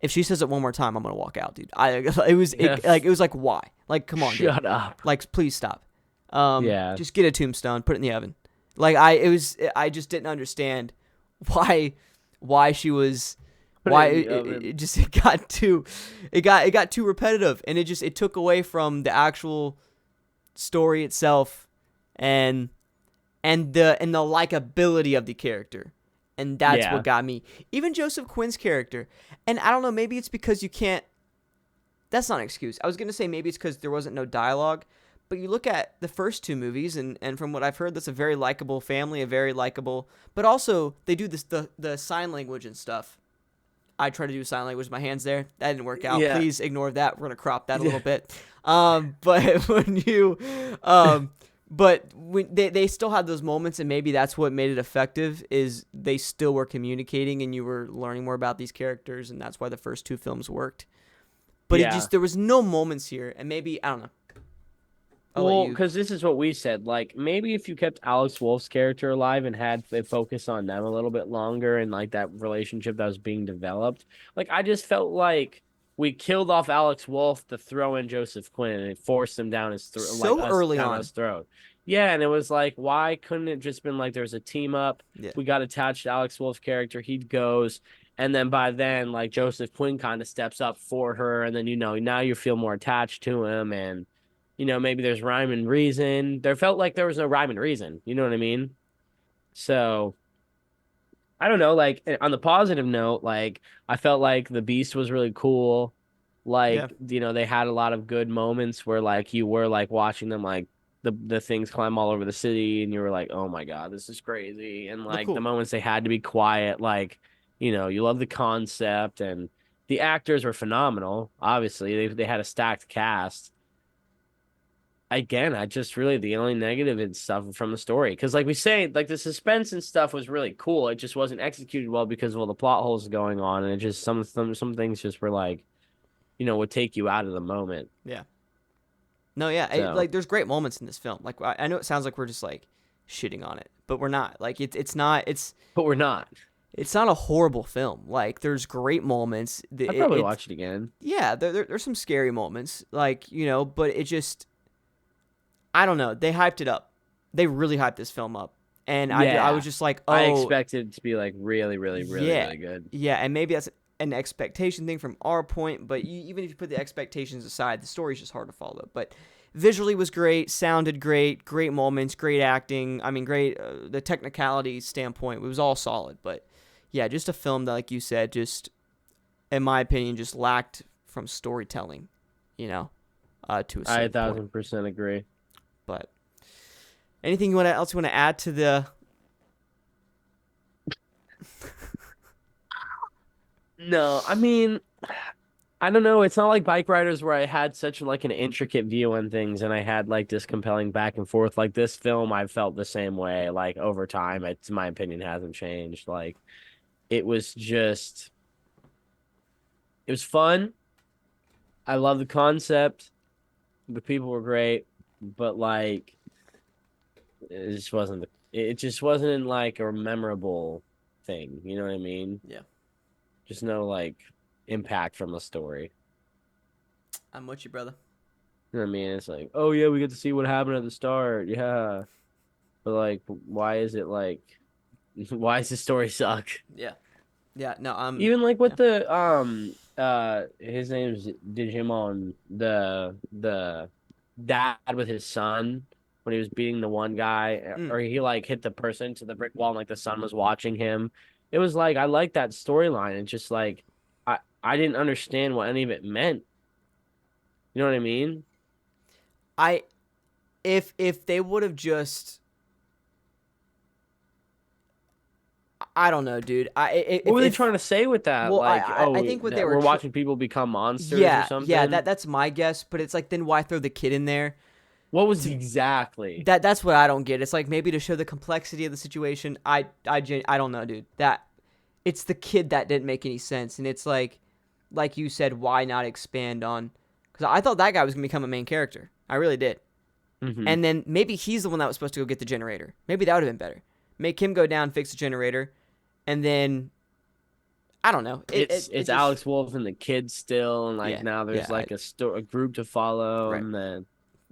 if she says it one more time, I'm gonna walk out, dude. Yeah, It was like, why? Like, come on, dude. shut up. Like, please stop. Yeah, Just get a tombstone, put it in the oven. Like, I just didn't understand why she was, put it why in the oven. it just it got too repetitive, and it took away from the actual story itself, and the likability of the character. And that's what Yeah, got me. Even Joseph Quinn's character. And I don't know, maybe it's because you can't, that's not an excuse. I was going to say maybe it's because there wasn't no dialogue, but you look at the first two movies, and from what I've heard, that's a very likable family, a very likable, but also they do this, the sign language and stuff. I tried to do sign language with my hands there. That didn't work out. yeah, Please ignore that. We're going to crop that a yeah. little bit. But when you, but when they still had those moments, and maybe that's what made it effective, is they still were communicating and you were learning more about these characters, and that's why the first two films worked. But Yeah. there was no moments here, and maybe, I don't know. I'll let Well, you. because this is what we said. Like, maybe if you kept Alex Wolf's character alive and had a focus on them a little bit longer and like that relationship that was being developed, like I just felt like we killed off Alex Wolf to throw in Joseph Quinn and it forced him down his throat, like So us early down on. his throat. Yeah, and it was like, why couldn't it just been like there's a team up? Yeah. We got attached to Alex Wolf's character. He goes, and then by then, like Joseph Quinn kind of steps up for her, and then now you feel more attached to him and maybe there's rhyme and reason. There felt like there was no rhyme and reason. You know what I mean? So I don't know. Like on the positive note, like I felt like the Beast was really cool. Yeah. Like they had a lot of good moments where like you were like watching them like the things climb all over the city, and you were like, oh my god, this is crazy. And Look like the cool. moments they had to be quiet, like you love the concept and the actors were phenomenal. Obviously, they had a stacked cast. Again, I just really the only negative and stuff from the story because, like we say, like the suspense and stuff was really cool. It just wasn't executed well because of all the plot holes going on, and it just some things just were like, would take you out of the moment. Yeah. No, yeah. So, Like, there's great moments in this film. Like, I know it sounds like we're just like shitting on it, but we're not. Like, it's not. but we're not. It's not a horrible film. Like, there's great moments. I'd probably watch it again. Yeah, there's some scary moments. Like, but it just, I don't know. They hyped it up. They really hyped this film up, and I was Yeah, just like, I oh, expected it to be like really, really, really, yeah, really good. yeah, and maybe that's an expectation thing from our point. But even if you put the expectations aside, the story's just hard to follow. But visually was great, sounded great, great moments, great acting. I mean, great the technicality standpoint. It was all solid. But yeah, just a film that, like you said, just in my opinion, just lacked from storytelling. You know, to a I a certain point. thousand percent agree. But anything else you want to add to the? No, I mean, I don't know. It's not like Bike Riders where I had such like an intricate view on things and I had like this compelling back and forth. Like this film, I felt the same way. Like over time, it's my opinion hasn't changed. Like it was just, it was fun. I love the concept. The people were great, but like it just wasn't like a memorable thing. You know what I mean? Yeah. just no like impact from the story. I'm with you, brother. You know what I mean? It's like, oh yeah, we get to see what happened at the start, yeah. But like, why is it like, why does the story suck? Yeah. Yeah. No. Even like Yeah. with the his name's Digimon, the dad with his son when he was beating the one guy, Mm. or he like hit the person to the brick wall and like the son was watching him. It was like I like that storyline. It's just like I didn't understand what any of it meant. You know what I mean? I if they would have just, I don't know, dude. What were they If trying to say with that? well, Like, I oh, think what they that were we're watching people become monsters or yeah, something? that's my guess, but it's like then why throw the kid in there? What was exactly? That's what I don't get. It's like maybe to show the complexity of the situation. I don't know, dude. That it's the kid that didn't make any sense, and it's like you said, why not expand on? Because I thought that guy was gonna become a main character. I really did. Hmm. And then maybe he's the one that was supposed to go get the generator. Maybe that would have been better. Make him go down, fix the generator, and then I don't know. It It's just Alex Wolf and the kids still, and like yeah now yeah there's like a group to follow, right. and then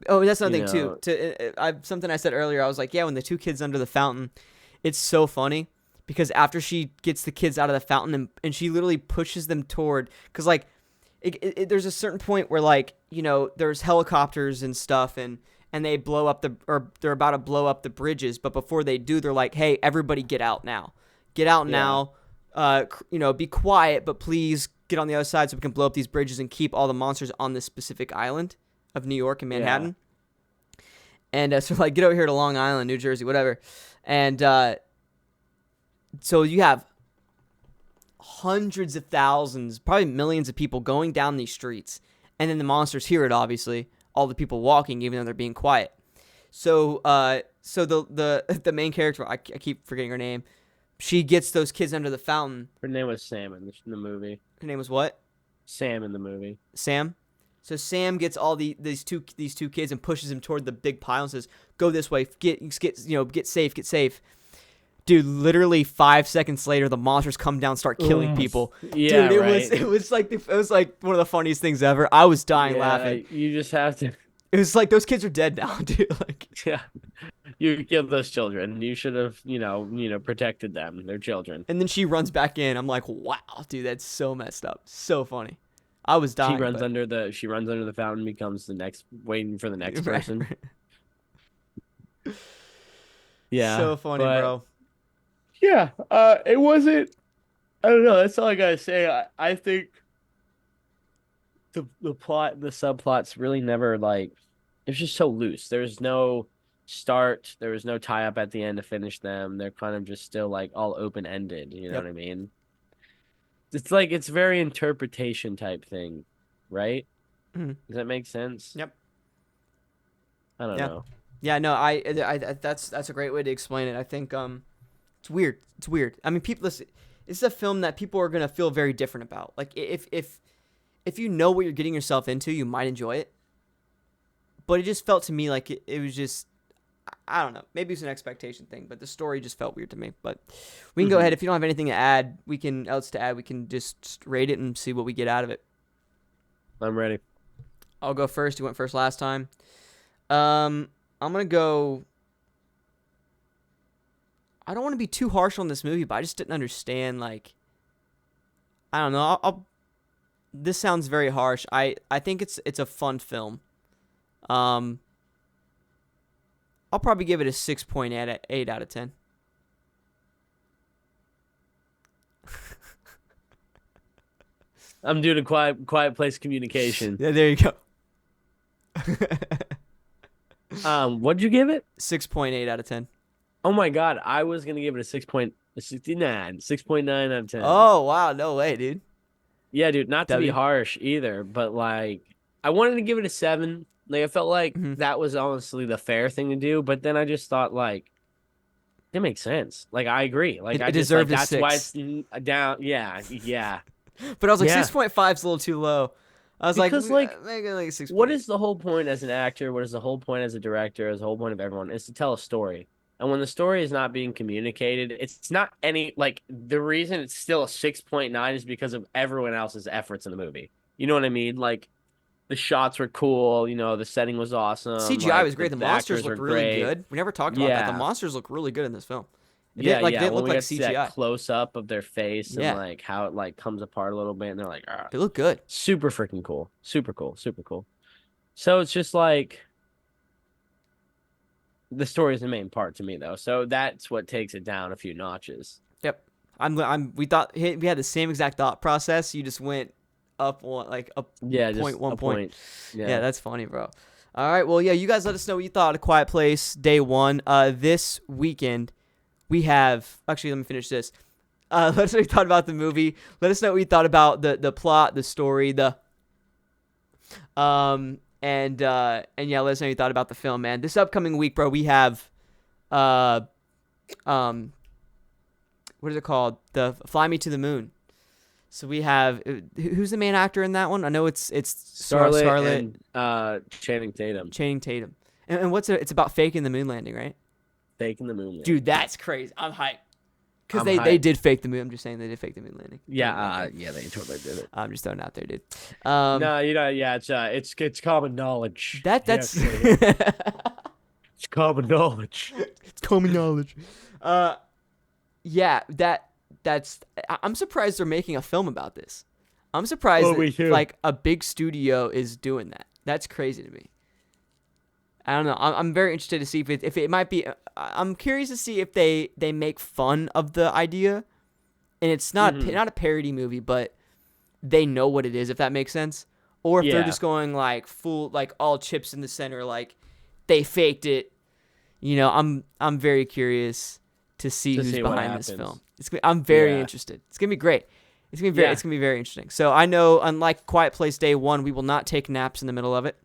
Oh, that's another you thing too. know, Something I said earlier. I was like, yeah, when the two kids under the fountain, it's so funny because after she gets the kids out of the fountain and she literally pushes them toward, because like there's a certain point where like there's helicopters and stuff and they blow up or they're about to blow up the bridges, but before they do, they're like, hey, everybody get out now, get out yeah, now. Be quiet, but please get on the other side so we can blow up these bridges and keep all the monsters on this specific island of New York and yeah, Manhattan. And so like get over here to Long Island, New Jersey, whatever. And so you have hundreds of thousands, probably millions of people going down these streets, and then the monsters hear it. Obviously, all the people walking, even though they're being quiet. So so the main character, I keep forgetting her name. She gets those kids under the fountain. her name was Sam in the movie. Her name was what? Sam in the movie. Sam. So Sam gets all these two kids and pushes them toward the big pile and says, "Go this way. Get safe. Dude, literally 5 seconds later, the monsters come down, and start killing Ugh. people. Yeah, Dude, it right. was like one of the funniest things ever. I was dying Yeah, laughing. you just have to. It was like those kids are dead now, dude. Like, Yeah, you killed those children. You should have, protected them. They're children. and then she runs back in. I'm like, wow, dude, that's so messed up, so funny. I was She dying, runs but under the fountain, becomes the next, waiting for the next person. Yeah, so funny, but bro. yeah, it wasn't. I don't know. That's all I gotta say. I think the plot, the subplots, really never like. It's just so loose. There's no start. There was no tie up at the end to finish them. They're kind of just still like all open ended. You know Yep. what I mean? It's like it's very interpretation type thing, right? Mhm. Does that make sense? Yep. I don't Yeah. know. Yeah. No, I that's a great way to explain it. I think it's weird. It's weird. I mean, people. Listen, this is a film that people are gonna feel very different about. Like if you know what you're getting yourself into, you might enjoy it. But it just felt to me like it was just, I don't know. Maybe it's an expectation thing, but the story just felt weird to me. But we can go ahead. If you don't have anything to add, we can just rate it and see what we get out of it. I'm ready. I'll go first. You went first last time. I'm gonna go. I don't want to be too harsh on this movie, but I just didn't understand. Like, I don't know. This sounds very harsh. I think it's a fun film. I'll probably give it a 6.8 out of 10. I'm doing a quiet place communication. Yeah, there you go. What'd you give it? 6.8 out of 10. Oh my God, I was gonna give it a 6.69, 6.9 out of 10. Oh, wow. No way, dude. Yeah, dude, not to be W. harsh either, but like I wanted to give it a 7. Like I felt like Mhm. that was honestly the fair thing to do, but then I just thought like it makes sense. Like I agree. Like It I just like deserved a that's why 6. it's down. Yeah, yeah. But I was like, Yeah. 6.5 is a little too low. I was Because like make it like 6. what is the whole point as an actor? What is the whole point as a director? As the whole point of everyone is to tell a story. And when the story is not being communicated, it's not any like the reason it's still a 6.9 is because of everyone else's efforts in the movie. You know what I mean? Like the shots were cool, the setting was awesome, CGI like was great. The the monsters actors were look really great. good. We never talked about that. The Yeah. monsters look really good in this film. It Yeah, didn't like yeah. didn't When look we like got to see that CGI. close up of their face and Yeah, like how it like comes apart a little bit and they're like, they look good. super freaking cool. Super cool. Super cool. So it's just like the story is the main part to me though. So that's what takes it down a few notches. Yep. We thought we had the same exact thought process. You just went up one, like up Yeah, just point one a point. point. Yeah, Yeah. that's funny, bro. All right, well, yeah, you guys let us know what you thought of Quiet Place Day 1. This weekend, we have... Actually, let me finish this. Let us know what you thought about the movie. Let us know what you thought about the plot, the story, and yeah, let us know what you thought about the film, man. This upcoming week, bro, we have... what is it called? The Fly Me to the Moon. So we have who's the main actor in that one? I know it's Scarlett and Channing Tatum. Channing Tatum. And it's about faking the moon landing, right? Faking the moon landing. Dude, that's crazy. I'm hyped. Because I'm they hyped. did fake the moon. I'm just saying they did fake the moon landing. Yeah, they totally did it. I'm just throwing it out there, dude. No, yeah, it's common knowledge. That's It's common knowledge. it's common knowledge. Yeah, I'm surprised they're making a film about this. I'm surprised me that too. like a big studio is doing that. That's crazy to me. I don't know. I'm very interested to see if it might be. I'm curious to see if they make fun of the idea, and it's not not a parody movie, but they know what it is. If that makes sense, or if they're just going like full like all chips in the center, like they faked it. I'm very curious to see who's behind this film. I'm very interested. It's gonna be great. It's gonna be very interesting. So I know, unlike Quiet Place Day 1, we will not take naps in the middle of it,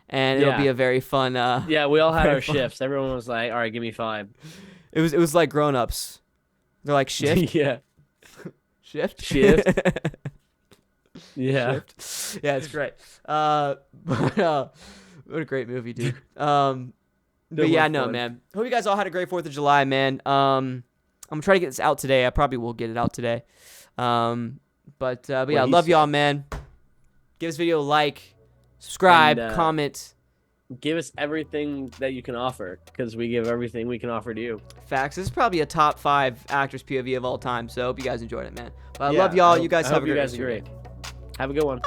and it'll be a very fun. Yeah, we all had our shifts. Everyone was like, "All right, give me 5." It was like grown ups. They're like shift. Yeah. Shift. Yeah. Shift. Yeah, it's great. But what a great movie, dude. But yeah, no, man. Hope you guys all had a great 4th of July, man. I'm gonna try to get this out today. I probably will get it out today. But yeah, I love y'all, man. Give this video a like, subscribe, comment. Give us everything that you can offer, because we give everything we can offer to you. Facts. This is probably a top 5 actors POV of all time. So I hope you guys enjoyed it, man. But I love y'all. You guys have a great day. Have a good one.